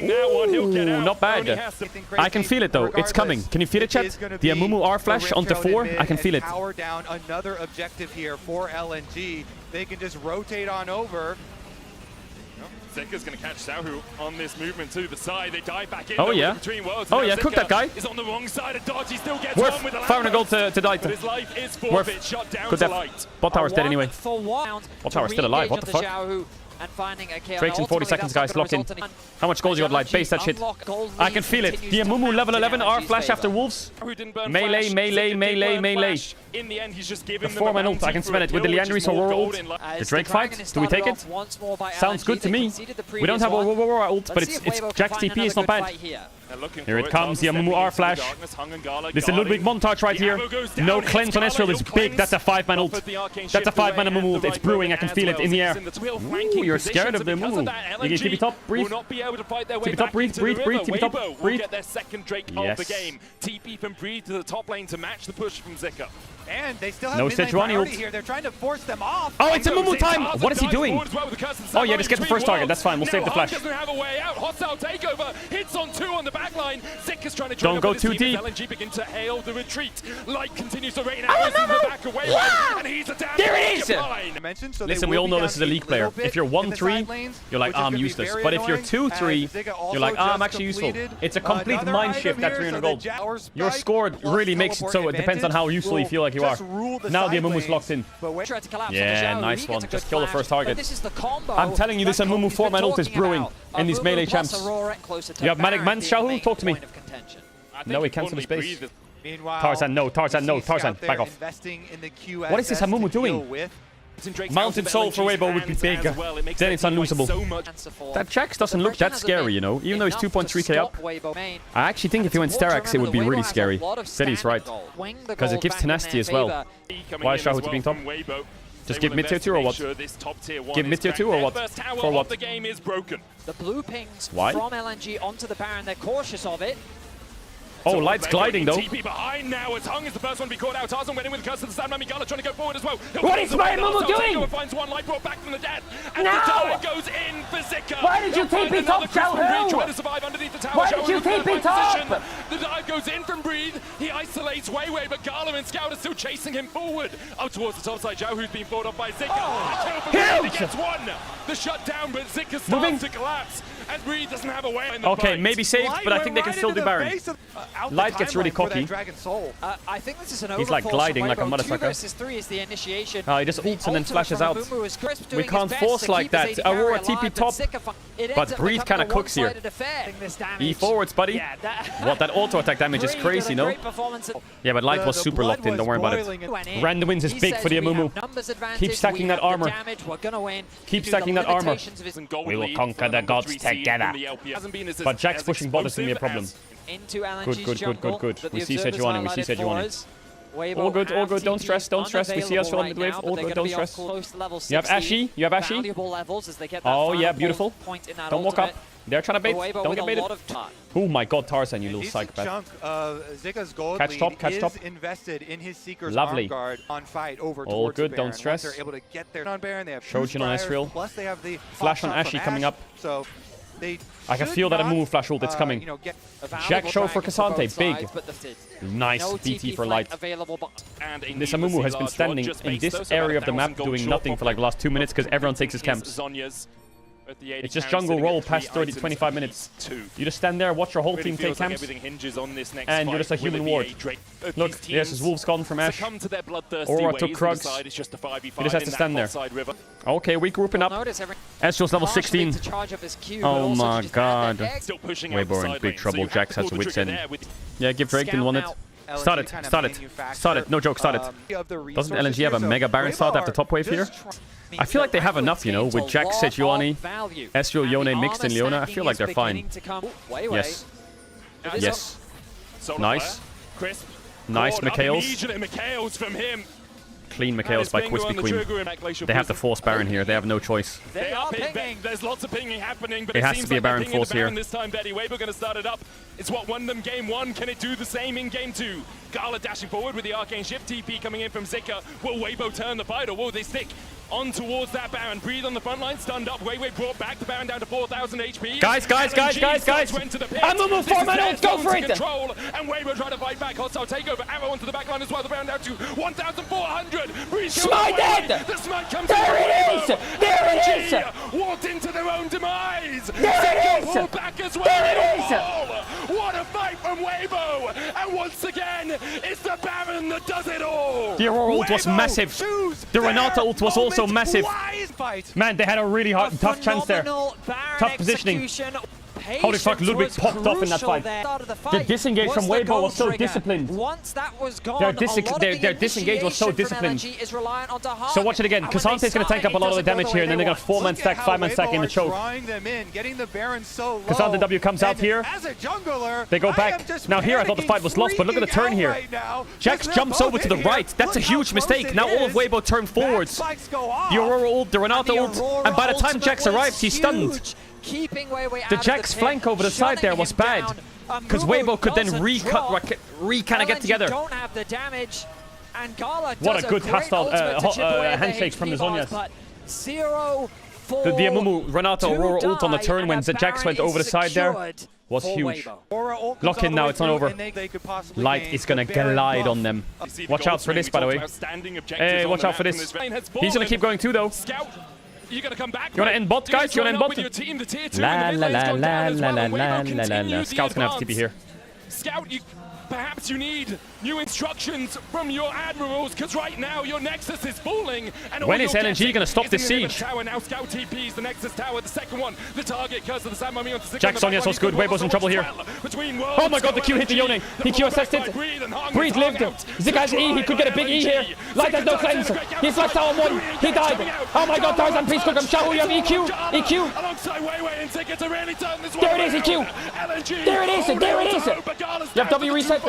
Ooh, not bad. I can feel it though, it's coming. Can you feel it, chat? The Amumu R flash onto 4, I can feel it. Power down another objective here for LNG. They can just rotate on over. Zeka's going to catch Xiaohu on this movement to the side. They dive back in. Oh yeah. Oh yeah, cook that guy. Is on the wrong side of dodge. He still gets Worth 500 gold to Dite. His life is forfeit. Shut down good to def. Light. Bot tower's dead anyway. Bot tower's still alive. What the fuck? and finding a KO. Drake's in 40 seconds, guys. Locked in. How much gold you got, Light? Base that shit. I can feel it. The Amumu level 11 R flash after Wolves. Melee, melee, melee, melee. In the end, he's just The 4-man ult, I can spell it with the Leandry's Aurora ult. The Drake fight, do we take it? Sounds good to me. We don't have Aurora ult, but it's Jack's TP, it's not bad. Here it comes, the Amumu R flash. This is a Ludwig montage right here. No cleanse on Ezreal is big. That's a 5-man ult. That's a 5-man Amumu ult. It's brewing, I can feel it in the air. Ooh, you're scared of the Amumu. You can TP top, breathe. TP top, breathe, breathe, breathe, TP top, breathe. Get their second Drake of the game. TP from Breathe to the top lane to match the push from Zika. And they still have no midnight priority here. They're trying to force them off. Oh, it's a Mumu time! What is he doing? Oh yeah, just get the first target. That's fine. We'll save the flash. Doesn't have a way out. Hostile takeover. Hits on 2 on the back line. Zika's trying to don't go too deep. LNG begin to hail the retreat. Light continues to rain arrows in the back away. And he's a damn there it is! Listen, we all know this is a league player. If you're 1-3, you're like, I'm useless. But if you're 2-3, you're like, I'm actually useful. It's a complete mind shift at 300 gold. Your score really makes it so it depends on how useful you feel like you are. Now the Amumu's locked in. Yeah, nice one. Just kill the first target. I'm telling you, this Amumu 4-man ult is brewing in these melee champs. You have Manic Man, Shahu? Talk to me. No, he cancelled his base. Tarzan, no. Tarzan, no. Tarzan, back off. What is this Amumu doing? Mounted Soul for Weibo would be big. Then it's unlosable. That Jax doesn't look that scary, you know, even though he's 2.3k up. I actually think if he went Sterax, it would be really scary. Zeddy's right. Because it gives tenacity as well. Why is Shahu being top? Just give mid tier 2 or what? Give mid tier 2 or what? For what? The blue pings Why? from LNG onto the Baron, they're cautious of it. Oh, Light's gliding though. TP behind now as Hung is the first one to be caught out. Tarzan winning with the curse of the Sand Mamigala trying to go forward as well. What is my Mumu doing? Finds one Light brought back from the dead. And no! the dive goes in for Zika. Why did you TP top, Shahu? Trying to survive underneath the tower. Why did you TP top? The dive goes in from Breathe. He isolates Weiwei, but Garland and Scout are still chasing him forward. Out towards the top side. Zhao, who's being fought off by Zika. Oh, he gets one. The shutdown, but Zika starts to collapse. And Breathe doesn't have a way in the okay, fight. maybe saved, but I think they can still do Baron. Light gets really cocky. I think this is an he's like gliding like a motherfucker. 2 is the initiation. He just ults and then flashes out. We can't force like that. Aurora TP top, but Breathe kind of cooks here. E forwards, buddy. What, that auto attack damage is crazy, no? Yeah, but Light was super locked in, don't worry about it. Random wins is big for the Amumu. Keep stacking that armor. Keep stacking that armor. We will conquer the gods together. But Jack's pushing bot is going to be a problem. Good. We see Sejuani, All good, don't stress. We see us from mid-wave, all good, don't stress. You have Ashy. Oh yeah, beautiful. Don't walk up. They're trying to bait, don't get baited. Oh my god, Tarzan, you little psychopath. Catch top. Lovely. All good, don't stress. Shojin on Ezreal. Flash on Ashy coming up. I can feel that Amumu flash ult, it's coming. Jack show for Cassante, big. Nice BT for Light. This Amumu has been standing in this area of the map doing nothing for like the last 2 minutes because everyone takes his camps. It's just jungle roll past 25 minutes. You just stand there, watch your whole team take camps, and you're just a human ward. Look, there's his Wolves gone from Ash. Aurora took Krugs. He just has to stand there. Okay, we grouping up. Ezreal's level 16. Oh my god. Weibo in big trouble. Jax has a wit's end. Yeah, give Drake, didn't want it. Start it. No joke, start it. Doesn't LNG have a mega Baron start after top wave here? I feel like they have enough, you know, with Jax, Sejuani, Ezreal, Yone mixed in Leona. I feel like they're fine. Yes. Nice. Mikhails. Clean Mikhails by Quispy Queen. They have to force Baron here. They have no choice. They are pinging. There's lots of pinging happening, but it has to be a Baron force here. This time, Betty Weibo going to start it up. It's what won them game 1. Can it do the same in game 2? Gala dashing forward with the Arcane Shift. TP coming in from Zika. Will Weibo turn the fight or will they stick on towards that Baron? Breathe on the front line, stunned up. Weiwei brought back the Baron down to 4,000 HP. Guys! Amumu 4-man ult, go for it! And Weibo trying to fight back. Hostile takeover. Arrow onto the back line as well. The Baron down to 1,400. Smite dead! The smite comes there it is! There it is! Walked into their own demise. There it is! Back as well. There it is! What a fight from Weibo! And once again, it's the Baron that does it all. The Aurora ult was massive. Choose The Renata ult was also massive. Man, they had a really tough chance there. Tough positioning. Holy fuck, Ludwig popped off in that fight. The disengage from Weibo was so disciplined. Once that was gone, their disengage was so disciplined. So watch it again. K'Sante's going to tank up a lot of the damage here, and then they're going to 4-man stack, 5-man stack in the choke. K'Sante W comes out here. They go back. Now here I thought the fight was lost, but look at the turn here. Jax jumps over to the right. That's a huge mistake. Now all of Weibo turned forwards. The Aurora ult, the Renata ult, and by the time Jax arrives, he's stunned. The Jax flank over the side there was bad, because Weibo could then kind of get together. What a good hostile handshake from the Zhonya's. The Amumu Renata Aurora ult on the turn when Jax went over the side there was huge. Lock in now, it's not over. Light is going to glide on them. Watch out for this, by the way. Hey, watch out for this. He's going to keep going too, though. You're gonna come back. You wanna end bot, guys? You wanna end bot? La la la la la la la la la. Scout's gonna have TP here. Scout, perhaps you need new instructions from your admirals, because right now your Nexus is falling. And when is LNG going to stop this siege? Tower. Now Scout TPs the Nexus tower, the second one. The target because of the Sam Mummy on the Jack Sonya's was good. Weibo's in trouble here. Oh my god, the Q hit the Yone. He Q assisted. Breathe lived. Zika has E. He could get a big E here. Light has no cleanse. He's left tower 1. He died. Oh my god, Tarzan, please cook him. Shahu, you have EQ. EQ. There it is, EQ. There it is. There it is. You have W reset.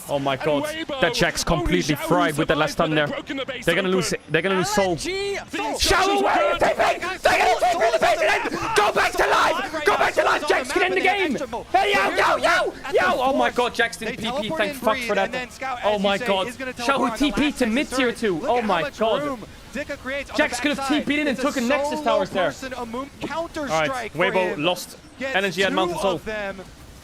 Oh my god, that Jax completely fried with that last stun there. They're gonna lose it. They're gonna lose soul. Shadow, where are you taking? They're gonna take me in the face and then go back to life. Go back to life. Jax can end the game. Hey, yo. Oh my god, Jax didn't PP. Thank fuck for that. Oh my god. Shadow TP to mid tier 2. Oh my god. Jax could have TP'd in and took a Nexus towers there. Alright, Weibo lost. LNG had Mountain Soul.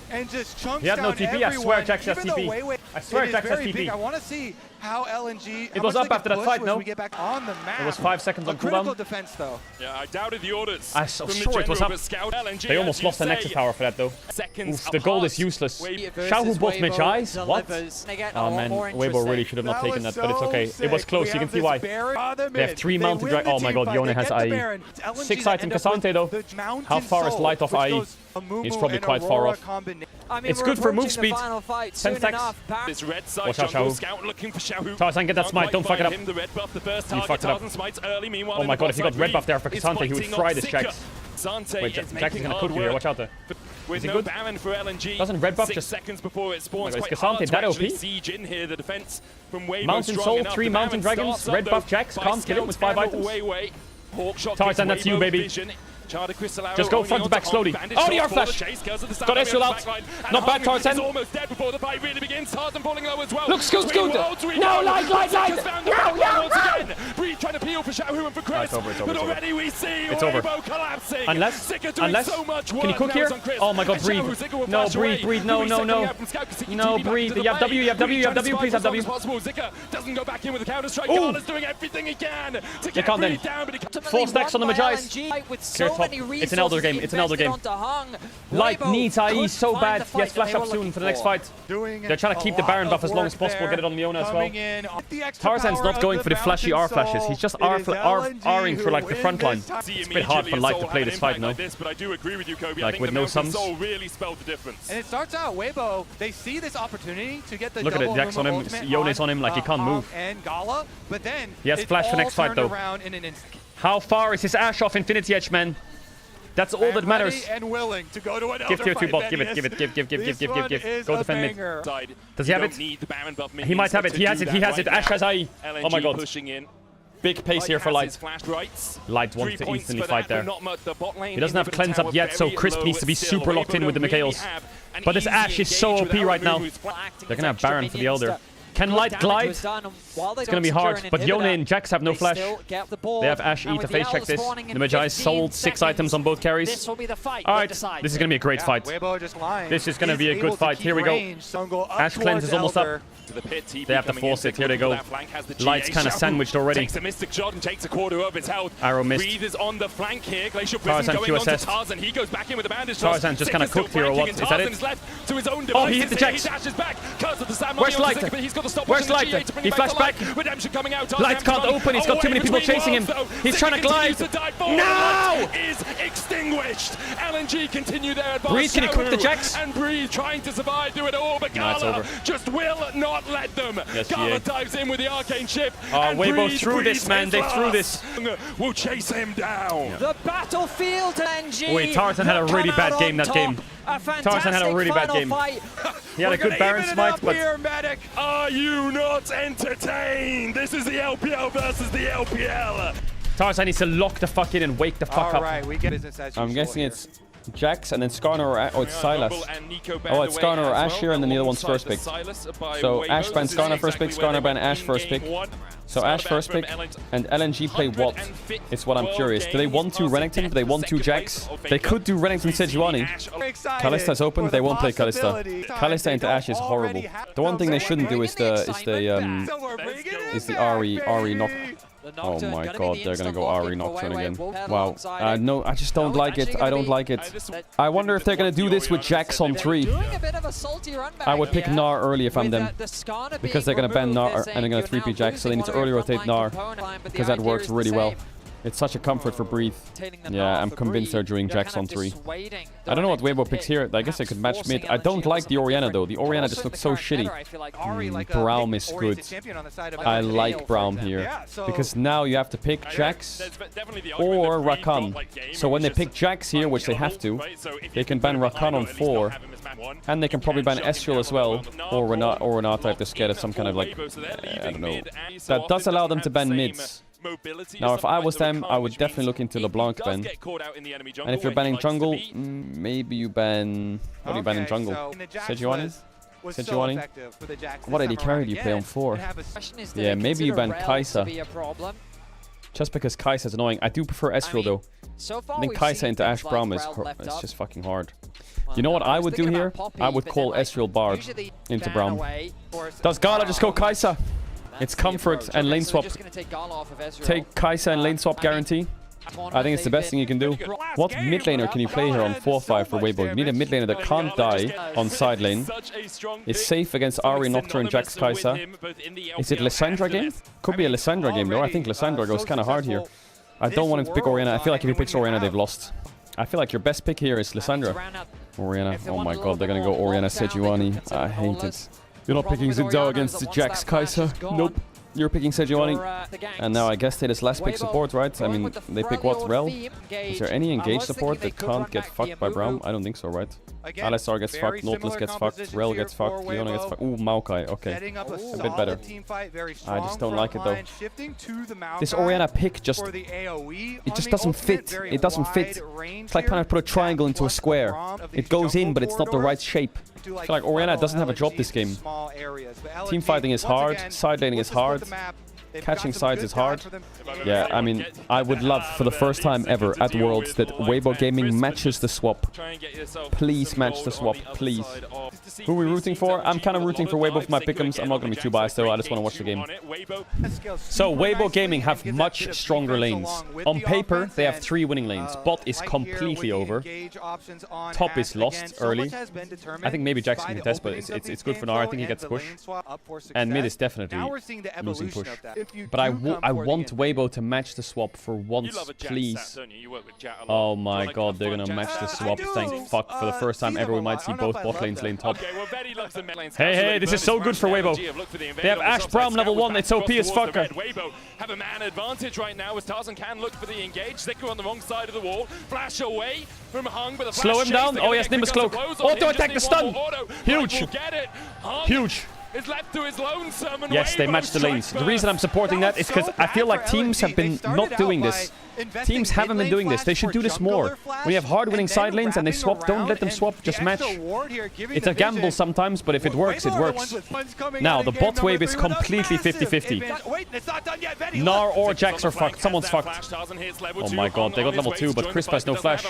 And just chunks he had no TP. I swear Jax Jax has TP. I swear Jax has TP. I want to see how LNG. It was up after that fight, no? We get back on the map. It was 5 seconds on cooldown. Defense, though. Yeah, I doubted the orders. I'm so sure it was up. They almost lost the Nexus tower for that, though. Oof, the gold is useless. Xiaohu both mid eyes? What? Oh man, Weibo really should have not taken that, but it's okay. It was close, you can see why. They have 3 mounted dragons. Oh my god, Yone has IE. 6 item K'Sante though. How far is Light off IE? He's probably quite far off. It's good for move speed. 10 stacks. Watch out, Xiaohu. Tarzan, get that smite, don't fuck it up. He fucked it up. Oh my god, if he got red buff there for K'Sante, he would fry this Jax. Wait, Jax is gonna cook you here, watch out there. Is he good? Doesn't red buff just... seconds before it spawns. Is K'Sante that OP? Mountain Soul, 3 Mountain Dragons, red buff Jax, can't kill him with 5 items. Tarzan, that's you, baby. Just go front to back slowly. Oh, the R flash! Got Ezreal out. Not bad, Tarzan. Look, Scoot! No, light! No! Trying to peel for Xiaohu and for Chris. But already we see Weibo collapsing. Unless, can you cook here? Oh my god, breathe. No, breathe. No. No, breathe. You have W, please have W. Zika doesn't go back in with the counter strike. Gala's doing everything he can to get Breathe down, but he 4 stacks on the Magi's. Clear top. It's an elder game. Light needs IE so bad. He has flash up soon for the next fight. They're trying to keep the Baron buff as long as possible, get it on Leona as well. Tarzan's not going for the flashy R flashes. He's just R-ing for like the front line. It's a bit hard for Light to play this fight, no? Like with no sums. And it starts out Weibo. They see this opportunity to get the look at it, Jax on him, Yone's on him like he can't move. He has flash for next fight though. How far is his Ashe off Infinity Edge, man? That's all that matters. Give tier 2 bot. Give. Go defend mid. Does he have it? He might have it. He has it. Ashe has IE. Oh my god. Big pace here for Light. Light wants to instantly fight there. He doesn't have cleanse up yet, so Crisp needs to be super locked in with the Mikhails. But this Ashe is so OP right now. They're gonna have Baron for the Elder. Can Light glide? It's gonna be hard, but Yone and Jax have no flash. They have Ashe E to face check this. The Magi sold 6 items on both carries. Alright, this is gonna be a great fight. This is gonna be a good fight. Here we go. Ashe cleanse is almost up. They have to force it. Here they go. Light's kind of sandwiched already. Arrow missed. Tarzan QSS. Tarzan just kind of cooked here or what? Is that it? Oh, he hit the Jax. Where's Light? the stop. Where's Light? He flashed back. Redemption coming out. Light can't open. He's got too many people chasing him. He's trying to glide. No! Is extinguished. LNG continue their advance. Breathe, can you cook the Jax? And Breathe trying to survive through it all, but Gala just will not let them. Yes, Gala dives in with the arcane ship. Weibo threw this, man. They threw this. Will chase him down. The battlefield, LNG. Wait, Tarzan had a really bad game that game. Tarzan had a really bad game. He had a good Baron smite, but... Are you not entertained? This is the LPL versus the LPL. Tarzan needs to lock the fuck in and wake the fuck up. Alright, we get business as usual. I'm guessing here. it's Jax and then Skarner or it's Silas. Oh, it's Skarner or Ashe here and then the other one's first pick. So Ashe ban Skarner first pick, Skarner ban Ashe first pick. So Ashe first pick and LNG play what? It's what I'm curious. Do they want to Renekton? Do they want to Jax? They could do Renekton Sejuani. Kalista's open, they won't play Kalista. Kalista into Ashe is horrible. The one thing they shouldn't do is the Ari knock. Oh my god, they're gonna go Ari Nocturne again. Wow. No, I just don't like it. I don't like it. I wonder if they're gonna do this with Jax on 3. I would pick Gnar early if I'm them. Because they're gonna ban Gnar and they're gonna 3P Jax, so they need to early rotate Gnar. Because that works really well. It's such a comfort for Breathe. Yeah, I'm convinced they're doing Jax on 3. I don't know what Weibo picks here. I guess I could match mid. I don't like the Orianna though. The Orianna just looks so shitty. Braum is good. I like Braum here. Because now you have to pick Jax or Rakan. So when they pick Jax here, which they have to, they can ban Rakan on 4. And they can probably ban Ezreal as well. Or Renata if they're scared of some kind of like... I don't know. That does allow them to ban mids. Now, if I was them, I would definitely look into LeBlanc ban. And if you're banning jungle, maybe you ban... What do you ban in jungle? Sejuani? Sejuani? What AD carry do you play on 4? Yeah, maybe you ban Kai'Sa. Just because Kai'Sa's annoying. I do prefer Ezreal though. I think Kai'Sa into Ashe Braum is just fucking hard. You know what I would do here? I would call Ezreal Bard into Braum. Does Gala just go Kai'Sa? It's comfort and lane swap. Take Kai'Sa and lane swap guarantee. I think it's the best thing you can do. What mid laner can you play here on 4-5 for Weibo? You need a mid laner that can't die on side lane. Is safe against Ari, Nocturne, Jax, Kai'Sa. Is it Lissandra game? Could be a Lissandra game though. I think Lissandra goes kind of hard here. I don't want him to pick Orianna. I feel like if he picks Orianna, they've lost. I feel like your best pick here is Lissandra. Orianna. Oh my god, they're gonna go Orianna Sejuani. I hate it. You're not picking Zinzao against the Jax Kai'Sa. Nope. You're picking Sejuani. And now I guess they just last pick support, right? I mean, they pick what? Rel? Is there any engaged support that can't get fucked by Braum? I don't think so, right? Alistar gets fucked, Nautilus gets fucked, Rel gets fucked, Leona gets fucked. Ooh, Maokai, okay. A bit better. I just don't like it though. This Orianna pick just... It just doesn't fit. It doesn't fit. It's like trying to put a triangle into a square. It goes in, but it's not the right shape. I feel like Orianna doesn't have a drop this game. Team fighting is hard, side laning is hard. Catching sides is hard. Yeah, I mean, I would love for the first time ever at Worlds that Weibo Gaming matches the swap. Please match the swap, please. Who are we rooting for? I'm kind of rooting for Weibo for my pick'ems. I'm not going to be too biased though, I just want to watch the game. So, Weibo Gaming have much stronger lanes. On paper, they have 3 winning lanes. Bot is completely over. Top is lost early. I think maybe Jax can contest, but it's good for Gnar. I think he gets push. And mid is definitely losing push. But I want Weibo to match the swap for once, please. Oh my god, they're gonna match the swap. Thank fuck. For the first time ever, we might see both bot lanes lane top. Hey, this is so good for Weibo. They have Ashe Braum level 1. It's OP as fuck. Weibo have a man advantage right now as Tarzan can look for the engage. Zico on the wrong side of the wall. Flash away from Hung, but the slow him down. Oh yes, Nimbus Cloak. Auto attack the stun. Huge. Huge. Yes, they match the lanes. The reason I'm supporting that is because I feel like teams have been not doing this. Teams haven't been doing this. They should do this more. When you have hard winning side lanes and they swap, don't let them swap, just match. It's a gamble sometimes, but if it works, it works. Now, the bot wave is completely 50-50. Gnar or Jax are fucked. Someone's fucked. Oh my god, they got level 2, but Crisp has no flash.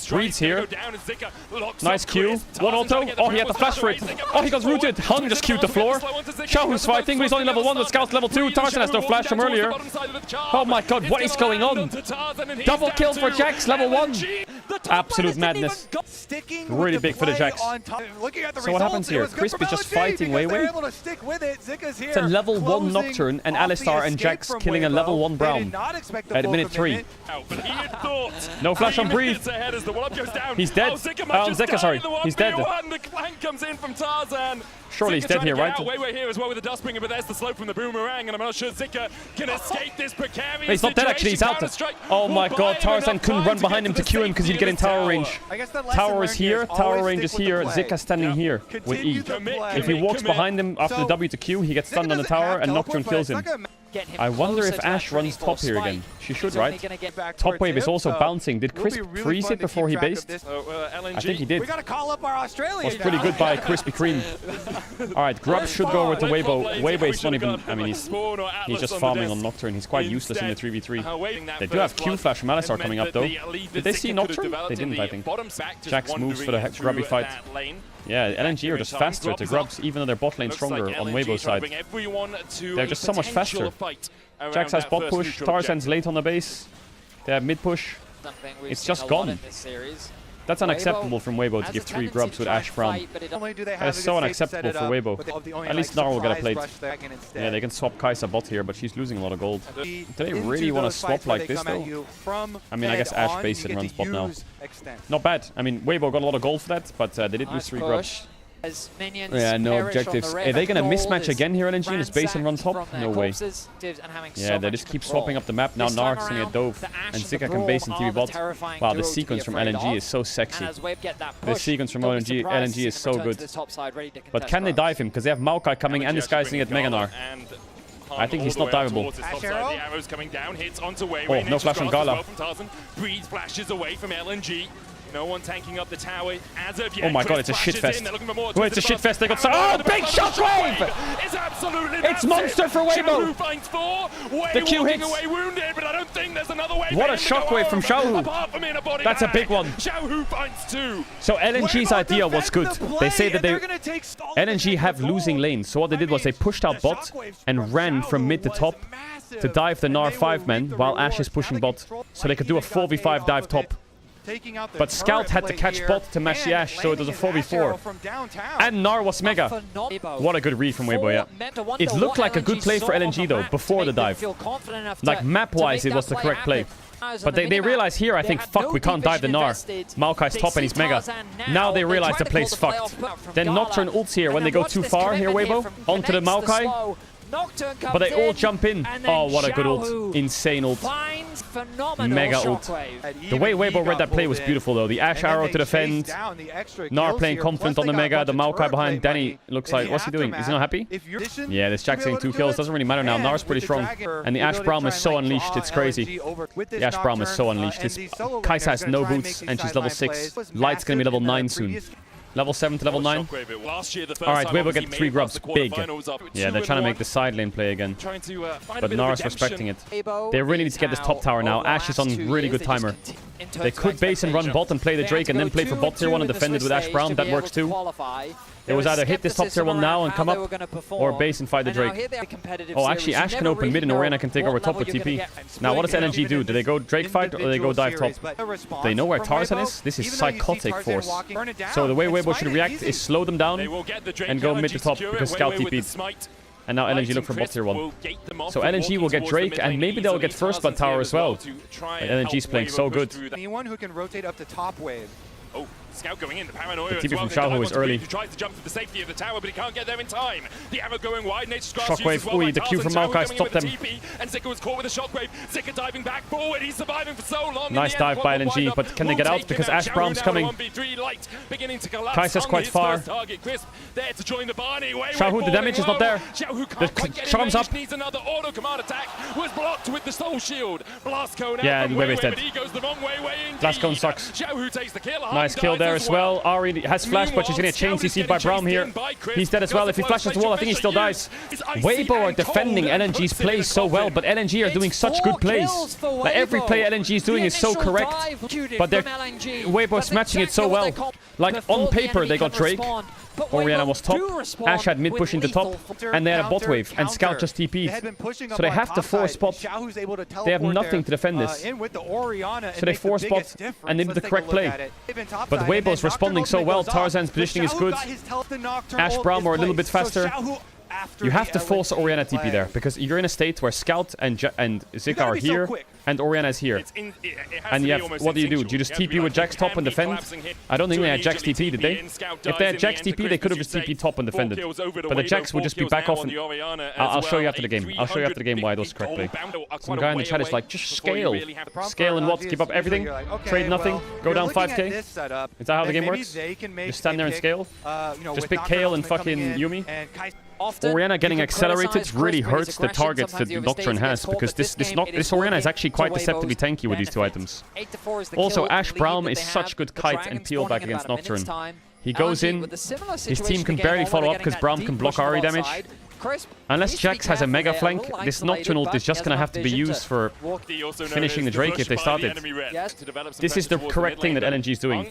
Breed's here. Nice Q. One auto. Oh, he had the flash for it. Oh, he got rooted. Hung just queued the floor. Xiaohu's fighting, but he's only level 1 with Scout's level 2. Tarzan has no flash from earlier. Oh my god, what is going on? Double kill for Jax, level 1. Absolute madness. Really big for the Jacks. So what happens here? Crisp is just fighting Weiwei. It's a level 1 Nocturne and Alistar and Jax killing a level 1 Braum at minute 3. No flash on Breathe. He's dead. On Zeka, sorry. He's dead. Surely he's dead here, right? Weiwei here as well with the Dustbringer, but there's the slope from the Boomerang, and I'm not sure Zika can escape this precarious He's not dead actually, he's out. Oh my god, Tarzan couldn't run behind him to Q him because he'd get in tower range. Tower is here, tower range is here, Zika standing here with E. If he walks behind him after the W to Q, he gets stunned on the tower and Nocturne kills him. I wonder if Ashe runs top here again. She should, right? Top wave is also bouncing. Did Crisp freeze it before he based? I think he did. Was pretty good by Krispy Kreme. Alright, Grub should go over to Weibo. Weibo's not even... I mean, he's just farming on Nocturne. He's quite useless in the 3v3. They do have Q Flash from Alistar coming up, though. Did they see Nocturne? They didn't, I think. Jax moves for the Grubby fight. Yeah, LNG are just faster to Grubs, even though their bot lane stronger on Weibo's side. They're just so much faster. Jax has bot push, Tarzan's late on the base. They have mid push. It's just gone. That's unacceptable from Weibo to give 3 Grubs with Ashe Braum. That is so unacceptable for Weibo. At least Gnar will get a plate. Yeah, they can swap Kai'Sa bot here, but she's losing a lot of gold. Do they really want to swap like this, though? I mean, I guess Ashe base and runs bot now. Not bad. I mean, Weibo got a lot of gold for that, but they did lose 3 Grubs. Yeah, no objectives. Are they gonna mismatch again here, LNG, and his base and run top? No way. Yeah, they just keep swapping up the map. Now Narc's gonna get dove, and Zika can base in TV bot. Wow, the sequence from LNG is so sexy. The sequence from LNG is so good. But can they dive him? Because they have Maokai coming, and this guy's gonna get Mega Gnar. I think he's not diveable. Oh, no flash on Gala. Breeze flashes away from LNG. No one tanking up the tower as of yet. Oh my god, it's a shitfest. Wait, it's a shitfest. They got oh, big shockwave! It's monster for Weibo. The Q hits. What a shockwave from Xiaohu. That's a big one. So LNG's idea was good. They say that LNG have losing lanes. So what they did was they pushed out bot and ran from mid to top to dive the Gnar 5-man while Ashe is pushing bot. So they could do a 4v5 dive top. But Scout had to catch bot to match the Ashe, so it was a 4v4. And Gnar was mega. What a good read from Weibo, yeah. It looked like a good play for LNG, though, before the dive. Like, map-wise, it was the correct play. But they realize here, I think, fuck, we can't dive the Gnar. Maokai's top and he's mega. Now they realize the play's fucked. Then Nocturne ults here when they go too far here, Weibo, onto the Maokai. But they all jump in. Oh, what a good ult. Insane ult. Mega ult. The way Weibo read that play was beautiful, though. The Ashe arrow to defend. Gnar playing confident on the Mega. The Maokai behind. Danny looks like... What's he doing? Is he not happy? Yeah, this Jack's getting 2 kills. Doesn't really matter now. Gnar's pretty strong. And the Ashe Braum is so unleashed. It's crazy. The Ashe Braum is so unleashed. Kai'Sa has no boots, and she's level 6. Light's going to be level 9 soon. Level 7 to level 9. Alright, Weibo get 3 Grubs. Big. Yeah, they're trying to make the side lane play again. But Gnar's respecting it. They really need to get this top tower now. Ashe is on really good timer. They could base and run bot and play the Drake and then play for bot tier 1 and defend it with Ashe Braum. That works too. It was either hit this top tier 1 now and come up, or base and fight the Drake. Oh, actually, Ashe can open mid and Orianna can take over top with TP. Now, what does LNG do? Do they go Drake fight or do they go dive top? They know where Tarzan is? This is psychotic force. So the way Weibo should react is slow them down and go mid to top because Scout TP'd. And now LNG look for bot tier 1. So LNG will get Drake and maybe they'll get first blood tower as well. But LNG's playing so good. Anyone who can rotate up to top wave. Oh, Scout going in, the paranoia. The TP from Xiaohu is early. He tries to jump to the safety of the tower, but he can't get there in time. The arrow going wide. Shockwave, ooh, the Q from Maokai stopped them. And Zika was caught with a shockwave. Zika diving back forward. He's surviving for so long. Nice dive by LNG, but can they get out? Because Ashe Braum's coming. Kai'Sa's quite far. Xiaohu, the damage is not there. The charm's up. Needs another auto command attack. Was blocked with the soul shield. Blast cone. Yeah, Weiwei's dead. Blast cone sucks. Nice kill there as well. Ari has flash, but she's gonna get chain CC'd by Braum here. He's dead as well. If he flashes the wall, I think he still dies. Weibo are defending LNG's plays so well, but LNG are doing such good plays. Like every play LNG is doing is so correct, but Weibo's matching it so well. Like on paper they got Drake, But Orianna Weibo was top, do respond Ash had mid with pushing to top, lethal and they had a bot wave, and Scout just TP'd. So they have to force spot. They have nothing to defend this. So they force spot, and they did the correct play. But Weibo's responding so well, Tarzan's positioning is good. Ash Braum are a little bit faster. You have to force Orianna TP there, because you're in a state where Scout and Zika are here, and Orianna is here. And you have, what do? Do you just TP with Jax top and defend? I don't think they had Jax TP, did they? If they had Jax TP, they could have just TP top and defended. But the Jax would just be back off. And I'll show you after the game. I'll show you after the game why it was correctly. Some guy in the chat is like, just scale. Scale and what? Keep up everything? Trade nothing? Go down 5k? Is that how the game works? Just stand there and scale? Just pick Kale and fucking Yuumi? Orianna getting accelerated really hurts the targets that Nocturne has, because this Orianna is actually quite deceptively tanky with these two items. Also, Ash Braum is such good kite and peel back against Nocturne. He goes in, his team can barely follow up because Braum can block Ahri damage. Unless Jax has a mega flank, this Nocturne ult is just going to have to be used for finishing the Drake if they start it. This is the correct thing that LNG is doing.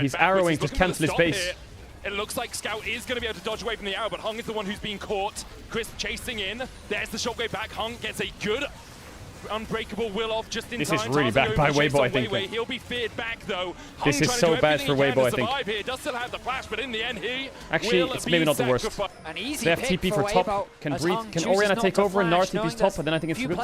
He's arrowing to cancel his base. It looks like Scout is going to be able to dodge away from the arrow, but Hung is the one who's being caught. Crisp chasing in. There's the shockwave back. Hung gets a good unbreakable will off just in time. This is really bad by Weibo, I think. He'll be feared back though. This is so bad for Weibo, I think. Here. Does still have the flash, but in the end, actually, it's maybe not the worst. They have TP for top. Can Orianna take over and Nar TP's top? And then I think it's good.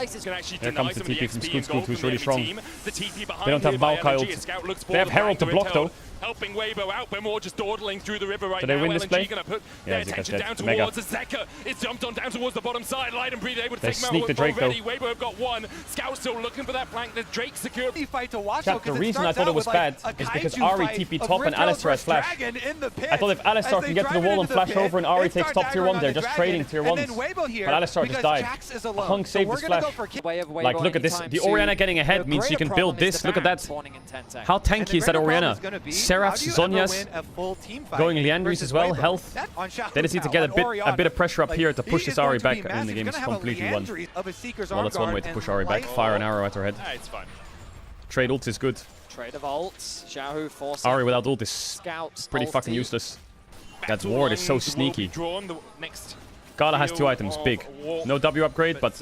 Here comes the TP from Scoot, who's really strong. They don't have Maokai ult. They have Herald to block though. Helping Weibo out, but more just dawdling through the river right now. Do they win this play? Gonna put their attention down towards Zeka. It's jumped on down towards the bottom side. Light and Breed able to take him out the Drake already. though. Weibo have got one. Scout still looking for that flank. The Drake secured. Chat, the reason I thought it was bad is because Ahri TP top and Alistar has flash. I thought if Alistar can get to the wall and flash over and Ahri takes top tier 1, they're just trading tier 1s. But Alistar just died. Hung saved his flash. Like, look at this. The Orianna getting ahead means she can build this. Look at that. How tanky is that Orianna? Seraphs, Zhonya's, going Liandry's as well, health. They just need to get a bit of pressure up here to push this Ahri back, and the game is completely won. Well, that's one way to push Ahri back. Fire an arrow at her head. It's fine. Trade ult is good. Trade of ults. Xiaohu forcing Ahri without ult is pretty fucking useless. That ward is so sneaky. Gala has 2 items, big. No W upgrade, but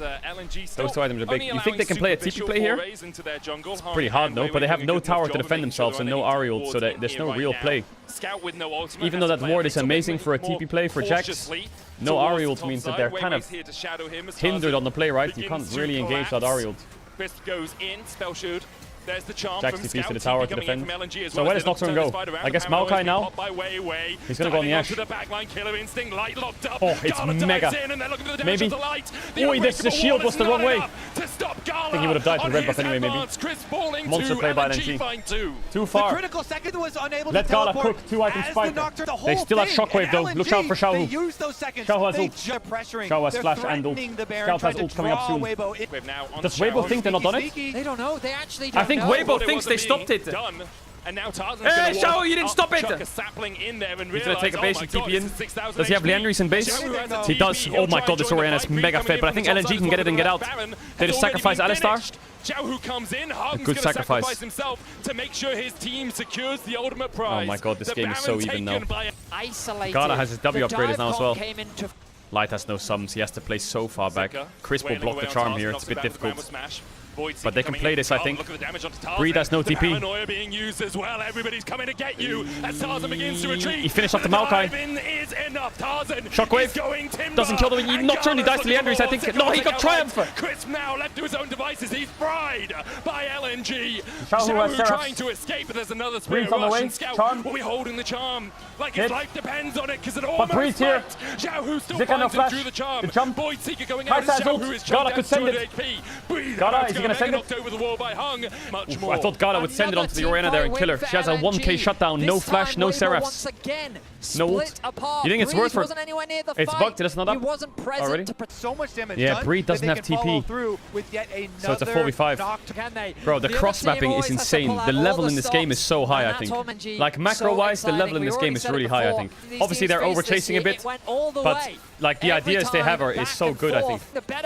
those 2 items are big. You think they can play a TP play here? It's pretty hard, no? But they have no tower to defend themselves and no Ahri ult, so there's no real play. Even though that ward is amazing for a TP play for Jax, no Ahri ult means that they're kind of hindered on the play, right? You can't really engage that Ahri ult. Goes in, spell shield. There's the charm Jax from TP's to the Scout, tower to defend. So where does Nocturne go? I guess Maokai now. He's gonna go on the Ash. Oh, it's mega. Maybe. Oh, the shield was the wrong way. I think he would have died to red buff anyway, maybe. Monster play by LNG. Too far. Let Gala cook. 2 items spike. They still have shockwave though. Look out for Xiaohu. Xiaohu has ult. Xiaohu has flash and ult. Scout has ult coming up soon. Does Weibo think they're not done it? They don't know. They actually I think Weibo thinks they stopped it. And now hey, Xiaohu, you didn't stop it! He's gonna take a base and TP in. Does he have Liandry's in base? He does. Oh my god, this Orianna is mega fed, but I think LNG can get it and get out. They just sacrifice Alistar. Xiaohu comes in, a good sacrifice himself to make sure his team secures the ultimate prize. Oh my god, this game is so even now. Isolated. Gala has his W upgraded now as well. Light has no sums, he has to play so far back. Crisp will block the charm here, it's a bit difficult. But they can play this, I think. Breed has no TP. Being used as well. Everybody's coming to get you as Tarzan begins to retreat. He finished off the Maokai. Shockwave doesn't kill the Nocturne. He dies to Liandry's, I think. No, he got Triumph. Crisp now left to his own devices. He's fried by LNG. Xiaohu trying to escape, but there's another spear rush. Scout will be holding the charm like his life depends on it because it almost Breed's here. Xiaohu still finds him through the charm. Void Seeker going out. Xiaohu is Gala could send it. Gala, is he gonna send it? Over the wall by Hung. Oof, I thought Gala would send it onto the Orianna there and kill her. She has a 1k shutdown, no flash, no Seraphs. No ult. You think it's worth for... It's bugged, it's not up already? Yeah, Breed doesn't have TP. So it's a 4v5. Bro, the cross-mapping is insane. The level in this game is so high, I think. Like, macro-wise, the level in this game is really high, I think. Obviously, they're over-chasing a bit, but like the ideas they have is so good, I think.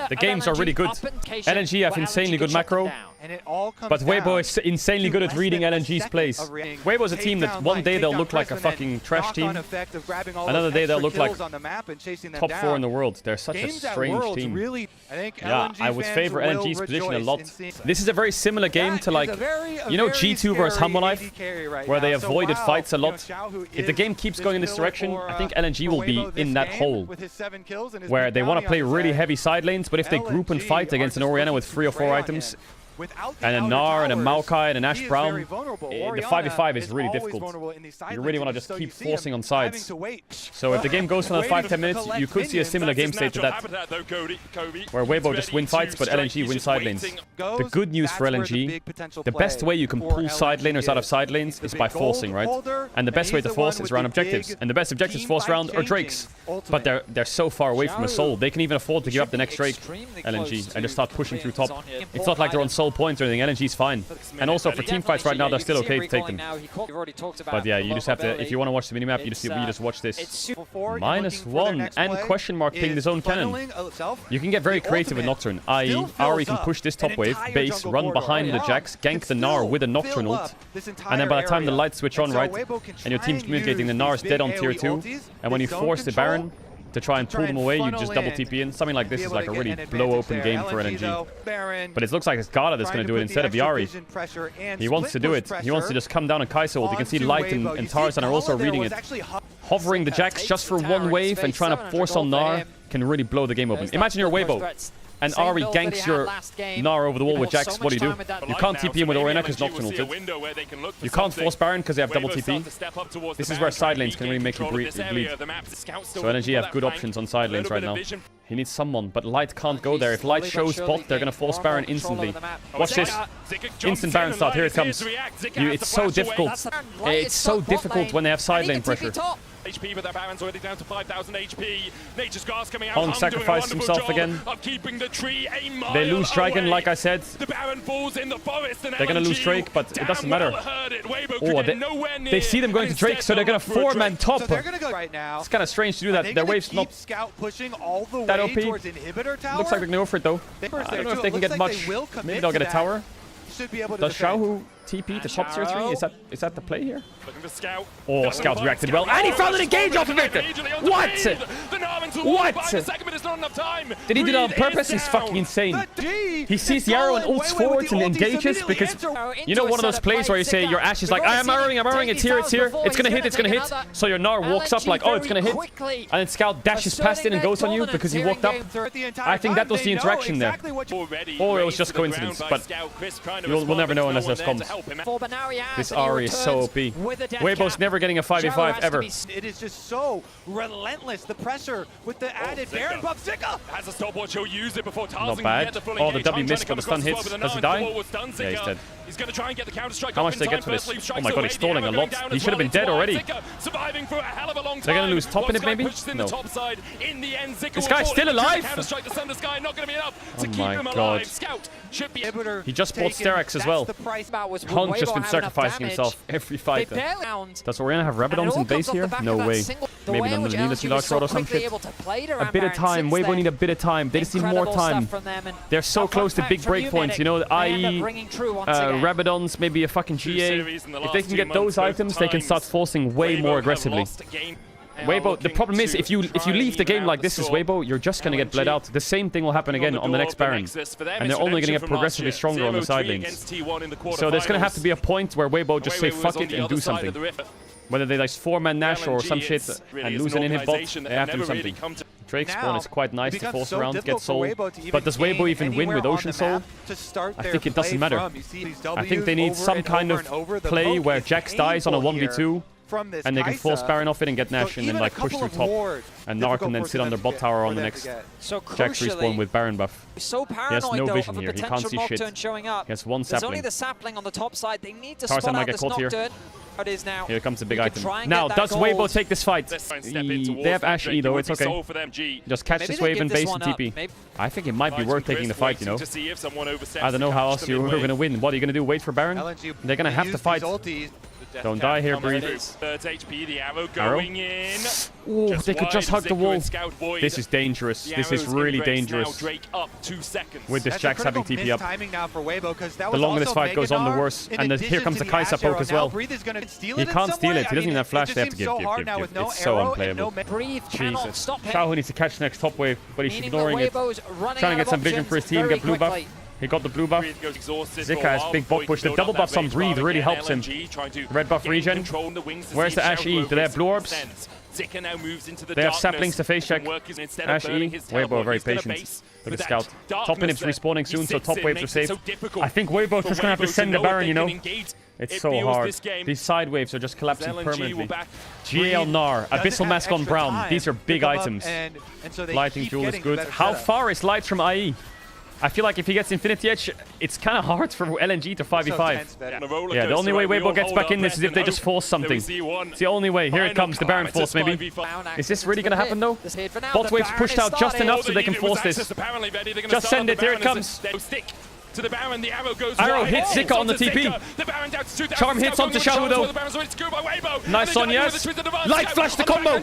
The games are really good. LNG have insanely good macro. And it all comes But Weibo down is insanely good at less reading than a LNG's second plays. of reaction. Weibo's a team that one day they'll look like a fucking trash team. Another day they'll look like top 4 in the world. They're such a strange team. Yeah, I would favor LNG's position a lot. This is a very similar game to like, you know, G2 versus Humble Life, where they avoided fights a lot. If the game keeps going in this direction, I think LNG will be in that hole, where they want to play really heavy side lanes, but if they group and fight against an Orianna with 3 or 4 items, and a Gnar and a Maokai and an Ash Brown, the 5v5 is really difficult. You really want to just keep forcing on sides. So if the game goes for another 5-10 minutes, you could see a similar game state to that, where Weibo just win fights, but LNG win side lanes. The good news for LNG, the best way you can pull side laners out of side lanes is by forcing, right? And the best way to force is around objectives. And the best objectives force round are Drakes. But they're so far away from a soul. They can even afford to give up the next Drake, LNG, and just start pushing through top. It's not like they're on soul points or anything. LNG's fine. And also for team fights right now, they're still okay to take them. But yeah, you just have to, if you want to watch the minimap, you just watch this. -1 and question mark ping the zone cannon. You can get very creative with Nocturne, i.e. Ahri can push this top wave, base, run behind the Jax, gank the Gnar with a Nocturne ult, and then by the time the lights switch on, right, and your team's communicating, the Gnar is dead on tier 2, and when you force the Baron to try and pull them away, you just double TP in. Something like this is like a really blow-open game for LNG. But it looks like it's Gala that's going to do it instead of Yari. He wants to do it. He wants to just come down and Kai'Sa ult. You can see Light and Tarzan are also reading it. Hovering the Jax just for one wave and trying to force on Gnar can really blow the game open. Imagine your Weibo, and Ahri ganks your Gnar over the wall with Jax. What do? You can't TP him with Orianna because Nocturne ulted. You can't force Baron because they have double TP. This is where side lanes can really make you bleed. So LNG have good options on side lanes right now. He needs someone, but Light can't go there. If Light shows bot, they're going to force Baron instantly. Watch this. Instant Baron start. Here it comes. It's so difficult. It's so difficult when they have side lane pressure. HP, but their Baron's already down to 5,000 HP. Nature's Gas coming out. Hong sacrificed himself again. They lose Dragon, like I said. The Baron falls in the forest, and they're going to lose Drake, but it doesn't matter. Oh, they see them going to Drake, so they're going to 4-man top. It's kind of strange to do that. Their wave's not that OP. Looks like they're going to go for it, though. I don't know if they can get much. Maybe they'll get a tower. Does Xiaohu TP to top tier 3? Is that the play here? Oh, Scout reacted well. And he found an engage off of it! What? What? Did he do that on purpose? He's fucking insane. He sees the arrow and ults forwards and engages because, you know, one of those plays where you say your Ashe is like, I'm arrowing, it's here. It's gonna hit. So your Gnar walks up like, oh, it's gonna hit. And then Scout dashes past it and goes on you because he walked up. I think that was the interaction there. Or it was just coincidence, but we'll never know unless there's comms. This Ahri is so OP. Weibo's never getting a 5v5 ever. It is just so relentless. The pressure with the added Baron buff. Zika has a stopwatch. He'll use it before Tarzan not bad. Can get the full Oh, the W missed, but the stun hits. Does he die? Yeah, he's dead. He's going to try and get the counter strike. How much do they get for this? Oh my god, he's stalling a lot. He should have been dead already. Surviving for a hell of a long time. They're going to lose top in it, maybe? No. This guy's still alive? Oh my god. He just bought Sterak's as well. Hunt's just been sacrificing himself every fight. Does Orianna have Rabadons in base here? No way. Maybe none of them need a Large Rod or some shit. A bit of time. Weibo need a bit of time. They just need more time. They're so close to big breakpoints, you know, i.e. Rabadons, maybe a fucking GA. If they can get those items, they can start forcing way more aggressively. Weibo, the problem is, if you leave the game like this as Weibo, you're just going to get bled out. The same thing will happen again on the next Baron. And they're only going to get progressively stronger on the side lanes. So there's going to have to be a point where Weibo just say fuck it and do something. Whether they like 4-man Nash or some shit and lose an inhib bot, they have to do something. Drake spawn is quite nice to force around, get soul. But does Weibo even win with Ocean Soul? I think it doesn't matter. I think they need some kind of play where Jax dies on a 1v2. And they can force Baron off it and get Nash and then like push through top. And Gnar can then sit on their bot tower on the next Jax respawn with Baron buff. He has no vision here. He can't see shit. He has one sapling. Tarzan might get caught here. Here comes the big item. Now, does Weibo take this fight? They have Ashe E though, it's okay. Just catch this wave and base and TP. I think it might be worth taking the fight, you know. I don't know how else you're going to win. What are you going to do? Wait for Baron? They're going to have to fight. Don't die here, Breathe. HP, the arrow going in. Ooh, they could just hug the wall. This is dangerous. The This is arrows really embrace dangerous. Now, Drake up 2 seconds. With this That's Jax a having critical TP up. timing now for Weibo, 'cause that The was longer this also fight goes on, the Meganar worse. in And here addition comes to the Kai'Sa Ash arrow. poke as Now well. Breathe is gonna steal He it in can't some steal way. it. He doesn't even have flash. It They have just to seems give. so hard now with no It's so arrow and unplayable. no Breathe cannot Jesus. stop him. Xiaohu needs to catch next top wave, but he's Meaning ignoring it. that Weibo's running Trying to out get of some vision for his options team, very get blue buff. quickly. He got the blue buff. Breathe goes exhausted Zika for a has while big before buff he push. can The build double up that buffs on range Breathe bar really again. helps him. LNG trying to Red buff get regen. control in the wings to Where's see the if Ash Xiaohu E? Do they have blue orbs? sense. Zika now moves into the They have darkness. saplings to face check. And work is instead of Ash burning E. his Weibo teleport, very he's gonna patient. base Look with at Scout. that Top darkness inhibs there. respawning He soon, so sits top in, waves are makes it safe. so difficult I think Weibo's for just gonna have to Weibo send the know if Baron, they you know? can engage. It's It so feels hard. this game. These side waves are just collapsing LNG will permanently. back. GL Nar, Abyssal Mask on Brown. These are big items. So Lighting Fuel is good. How far is Lights from IE? I feel like if he gets Infinity Edge, it's kind of hard for LNG to 5v5. Yeah, the only way Weibo gets back in this is if they just force something. It's the only way. Here it comes, the Baron force maybe. Is this really going to happen though? Bot wave's pushed out just enough so they can force this. Just send it, here it comes. To the Baron, the arrow goes Arrow wide. hits Zika on the TP. The Baron down to 2,000. Charm hits onto Xiaohu though. Nice on yes. Light flash the combo.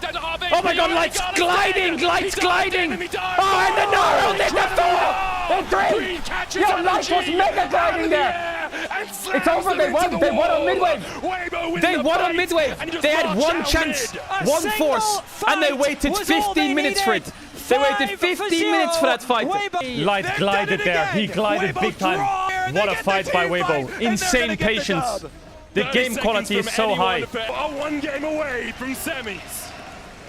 Oh my god, Light's gliding, Light's gliding. Oh, and the Naro did the 4 and 3. Yo, Light was mega gliding there. It's over, they won on midwave. They won on midwave. They had one chance, one force, and they waited 15 minutes for it. They waited 15 minutes for that fight. Light glided there. He glided big time. What a fight by Weibo. Insane patience. The game quality is so high. 1 game away from semis.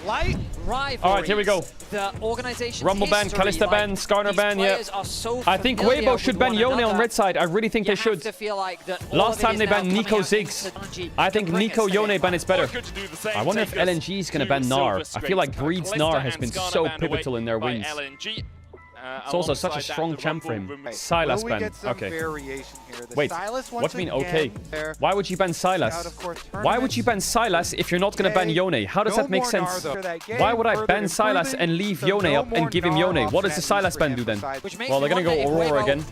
Alright, here we go. The organization's Rumble ban, history, Kalista ban, Skarner ban, yeah. I think Weibo should ban Yone on red side. I really think they should. Last time they banned Nico Ziggs. I think Nico Yone ban is better. I wonder if LNG is going to ban Gnar. I feel like Breed's Gnar has been so pivotal in their wins. It's also such a strong champ for him. Sylas ban. Okay. Wait, what do you mean okay? Why would you ban Sylas? Why would you ban Sylas if you're not going to ban Yone? How does that make sense? Why would I ban Sylas and leave Yone up and give him Yone? What does the Sylas ban do then? Well, they're going to go Aurora again,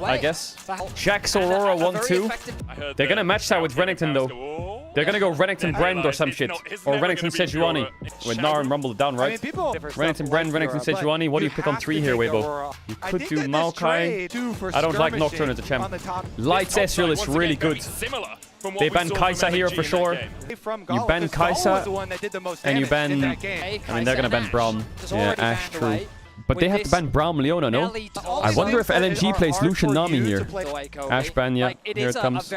I guess. Jax Aurora 1-2. They're going to match that with Renekton though. They're going to go Renekton Brand or some shit. Or Renekton Sejuani. With Gnar and Rumble down, right? Renekton Brand, Renekton Sejuani. What do you pick on 3 here, Weibo? You could do Maokai. I don't like Nocturne as a champ. Lights Ezreal is really good. They ban Kai'Sa here for sure. You ban Kai'Sa and you ban... I mean, they're going to ban Braum. Yeah, Ashe, true. But they have to ban Braum Leona, no? I wonder if LNG plays Lucian Nami here. Ash ban, yeah. Here it comes.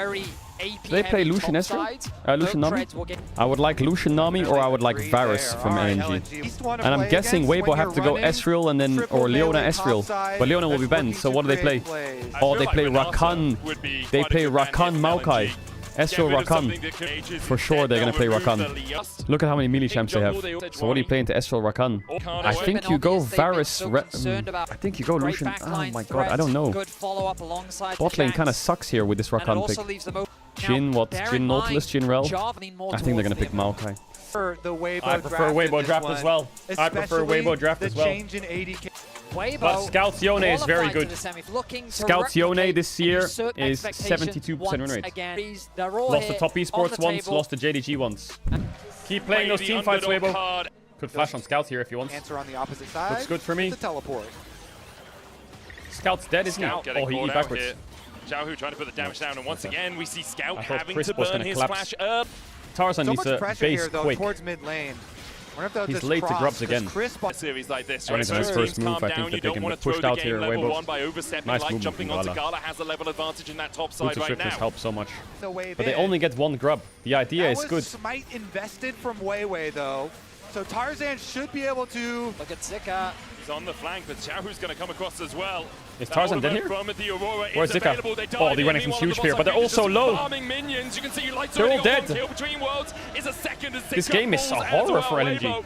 Do they play Lucian Ezreal? Lucian Nami? I would like Lucian Nami or I would like Varus from LNG. And I'm guessing Weibo have to go Ezreal and then... Or Leona Ezreal. But Leona will be banned, so what do they play? Oh, they play Rakan. They play Rakan Maokai. Ezreal Rakan. For sure they're going to play Rakan. Look at how many melee champs they have. So what do you play into Ezreal Rakan? I think you go Varus... I think you go Lucian... Oh my god, I don't know. Bot lane kind of sucks here with this Rakan pick. Jhin, what? Jhin Nautilus, Jhin Rel? I think they're going to pick Maokai. I prefer Weibo draft as well. I prefer Weibo draft as well. But Scout's Yone is very good. Scout's Yone this year is 72% win rate. Lost to Top Esports once, lost to JDG once. Keep playing those team fights, Weibo. Could flash on Scout here if he wants. Looks good for me. Scout's dead, isn't he? Oh, he backwards. Xiaohu trying to put the damage down, and once again we see Scout having Chris to burn his flash up. Tarzan needs to base quick. He's late to grubs again. Series like this, right? His first move, I think that they can be pushed out here. Weibo. Nice movement jumping from onto Gala. Gala has a level advantage in that top side right now. Helps so much. But they only get 1 grub. The idea is good. Smite invested from Weiwei though. So Tarzan should be able to... Look at Zika. He's on the flank, but Xiaohu's going to come across as well. Is Tarzan dead here? Where's Zika? Oh, the Renekton's huge here, but they're all so low. They're all dead. This game is a horror for LNG.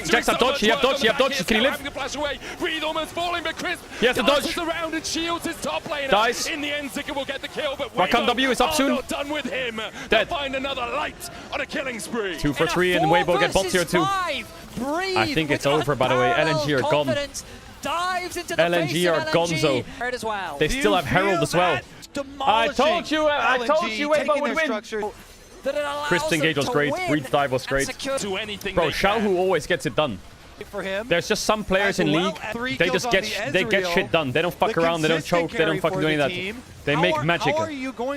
Jax have dodge. He have dodge. He have dodge. Can he live? Breathe almost falling, but Crisp He has to dodge. around and shields his top laner. Dies. In the end, Zika will get the kill, but Rakan W is up soon. Not done with him. Dead. They'll find another light on a killing spree. 2 for 3 and Weibo get bot tier 2. Breathe I think it's over, by the way. LNG are gone. LNG are gonzo. Well. They still have Herald as well. I told you Weibo would win. Crisp's engage was great. Breathe dive was great. Bro, Xiaohu always gets it done. For him. There's just some players in league, they just get shit done. They don't fuck around, they don't choke, they don't fucking do any of that. They make magic.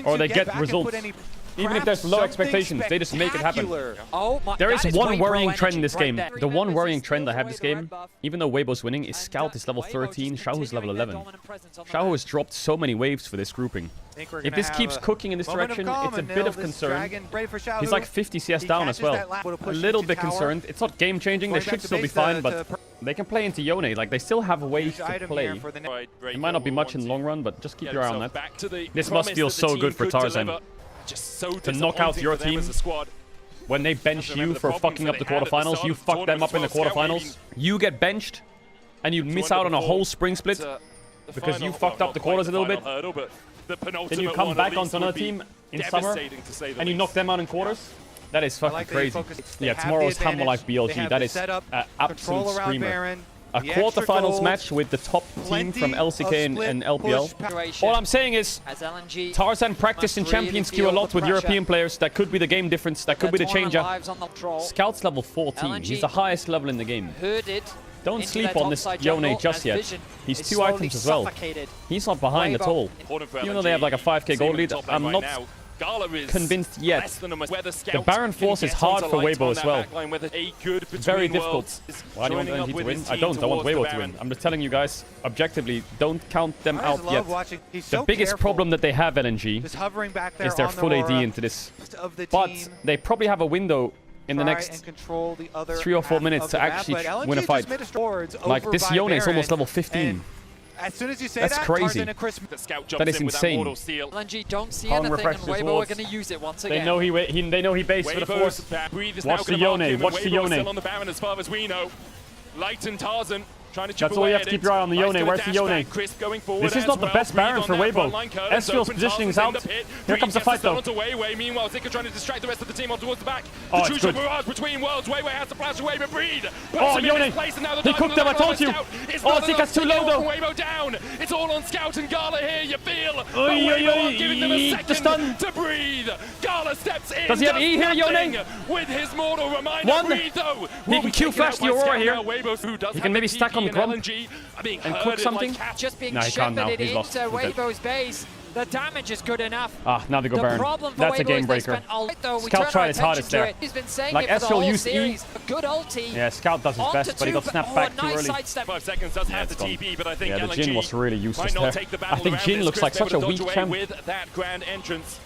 Or they get results. Even if there's low expectations, they just make it happen. Oh my, There is that one Weibo worrying energy trend in this right game. there. The one worrying trend I have this game, even though Weibo's winning, is Scout is level 13, Xiaohu's level 11. Xiaohu has dropped so many waves for this grouping. If this keeps cooking in this direction, it's a bit of concern. He's like 50 CS down as well. A little bit concerned. It's not game changing, they should still be fine, but they can play into Yone. Like, they still have ways to play. It might not be much in the long run, but just keep your eye on that. This must feel so good for Tarzan. To knock out your team when they bench you for fucking up the quarterfinals. You fuck them up in the quarterfinals. You get benched and you miss out on a whole spring split because you fucked up the quarters a little bit. Then you come back onto another team in summer and you knock them out in quarters. That is fucking crazy. Yeah, tomorrow's Humble Life BLG. That is an absolute screamer. A quarterfinals match with the top team from LCK and LPL. All I'm saying is, Tarzan practiced in Champions Queue a lot with European players. That could be the game difference. That could be the changer. Scout's level 14. He's the highest level in the game. Don't sleep on this Yone just yet. He's 2 items as well. He's not behind at all. Even though they have like a 5k gold lead, I'm not convinced yet. The Baron Force is hard for Weibo as well. Very difficult. Why do you want LNG to win? I don't. I want Weibo to win. I'm just telling you guys, objectively, don't count them out yet. The biggest problem that they have, LNG, is their full AD into this. But they probably have a window in the next 3 or 4 minutes to actually win a fight. Like, this Yone is almost level 15. As soon as you say that's crazy. That is insane. LNG don't see anything, and Weibo are going to use it once again. They know he based for the force. Watch the Yone. Watch the Yone. Light and Tarzan trying to That's all you have to keep your eye on, the Yone. Where's the Yone? This is not the best Baron for Weibo. Ezreal's positioning is out. Here comes the fight though. Meanwhile, Zika trying to distract the rest of the team on towards the back. Oh, it's good. Barrage between worlds. Weibo has to flash away, but Breed. Oh, Yone! He cooked them, I told you! Oh, Zika's too low though! Weibo down. It's all on Scout and Gala here, you feel. Giving them a second to breathe. Gala steps in. Does he have E here, Yone? With his mortal reminder, Breed though. He can Q-flash the Aurora here. He can maybe stack on the Grump and cook something. Just being no, he can't now. He's lost. Into Weibo's base. The damage is good enough. Ah, now they go Baron. That's a game breaker. Scout tried his hardest there. Like, Ezreal used E. Good ulti. Yeah, Scout does his best, but he got snapped back too early. 5 seconds does have the TP, but I think the Jhin was really useless there. I think Jhin looks like such a weak champ. With that grand entrance.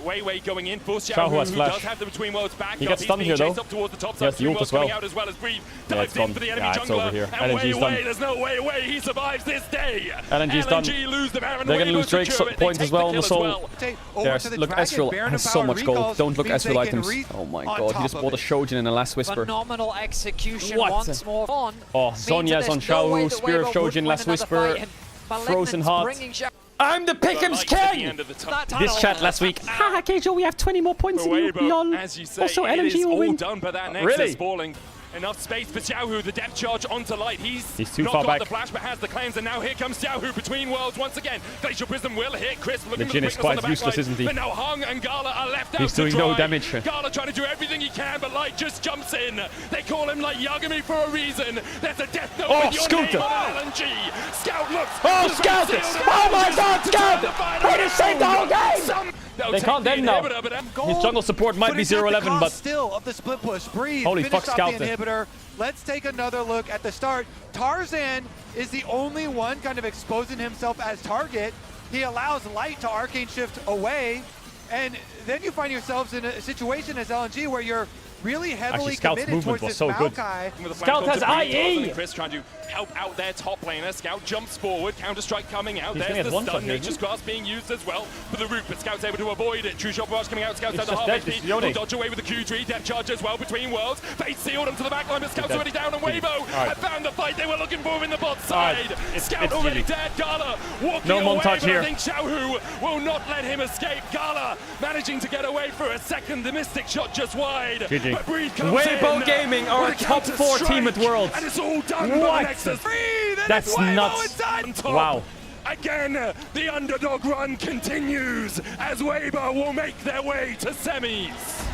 Way going in for Xiaohu has flash. He gets stunned here though. He has the ult as well. Yeah, it's gone. Yeah, it's over here. LNG's done. There's no way away. He survives this day. LNG's done. They're going to lose Drake's points as well on the soul. Look, Ezreal has so much gold. Don't look Ezreal items. Oh my god, he just bought a Shojin in a last whisper. Phenomenal execution once more. Oh, Zhonya's on Xiaohu, Spear of Shojin, last whisper, Frozen Heart. I'm the Pick'em's king! This chat last week. Haha, Caedrel, we have 20 more points than you. Lol. Also, LNG will win. Really? Enough space for Xiaohu, the depth charge onto Light. He's too not far got back. The flash, but has the claims, and now here comes Xiaohu between worlds once again. Glacial Prism will hit Chris. The Jhin is quite useless, isn't he? But now Hung and Gala are left out. He's doing no damage. Gala trying to do everything he can, but Light just jumps in. They call him like Yagami for a reason. There's a death note with your Scooter. name on LNG. Scout looks. Oh, Scout! Oh my god, Scout! He just saved the whole game! They can't end now. His jungle support might be 0-11, but still of the split push. Breathe. Holy fuck, Scout! Let's take another look at the start. Tarzan is the only one kind of exposing himself as target. He allows Light to arcane shift away, and then you find yourselves in a situation as LNG where you're really heavily committed towards this Maokai. Scout has IE! Chris trying to help out their top laner. Scout jumps forward, Counter-Strike coming out. There's the stun, Nature's Grasp being used as well for the root, but Scout's able to avoid it. True Shot Barrage coming out, Scout's down to half HP. Will dodge away with the Q3, depth charge as well between worlds. Face sealed onto the backline, but Scout's already down, and Weibo have found the fight they were looking for in the bot side. Scout already dead, Gala walking away, but I think Xiaohu will not let him escape. Gala managing to get away for a second, the Mystic Shot just wide. Weibo Gaming are a top 4 team at Worlds. And it's all done. What? That's nuts. Wow. Again, the underdog run continues as Weibo will make their way to semis.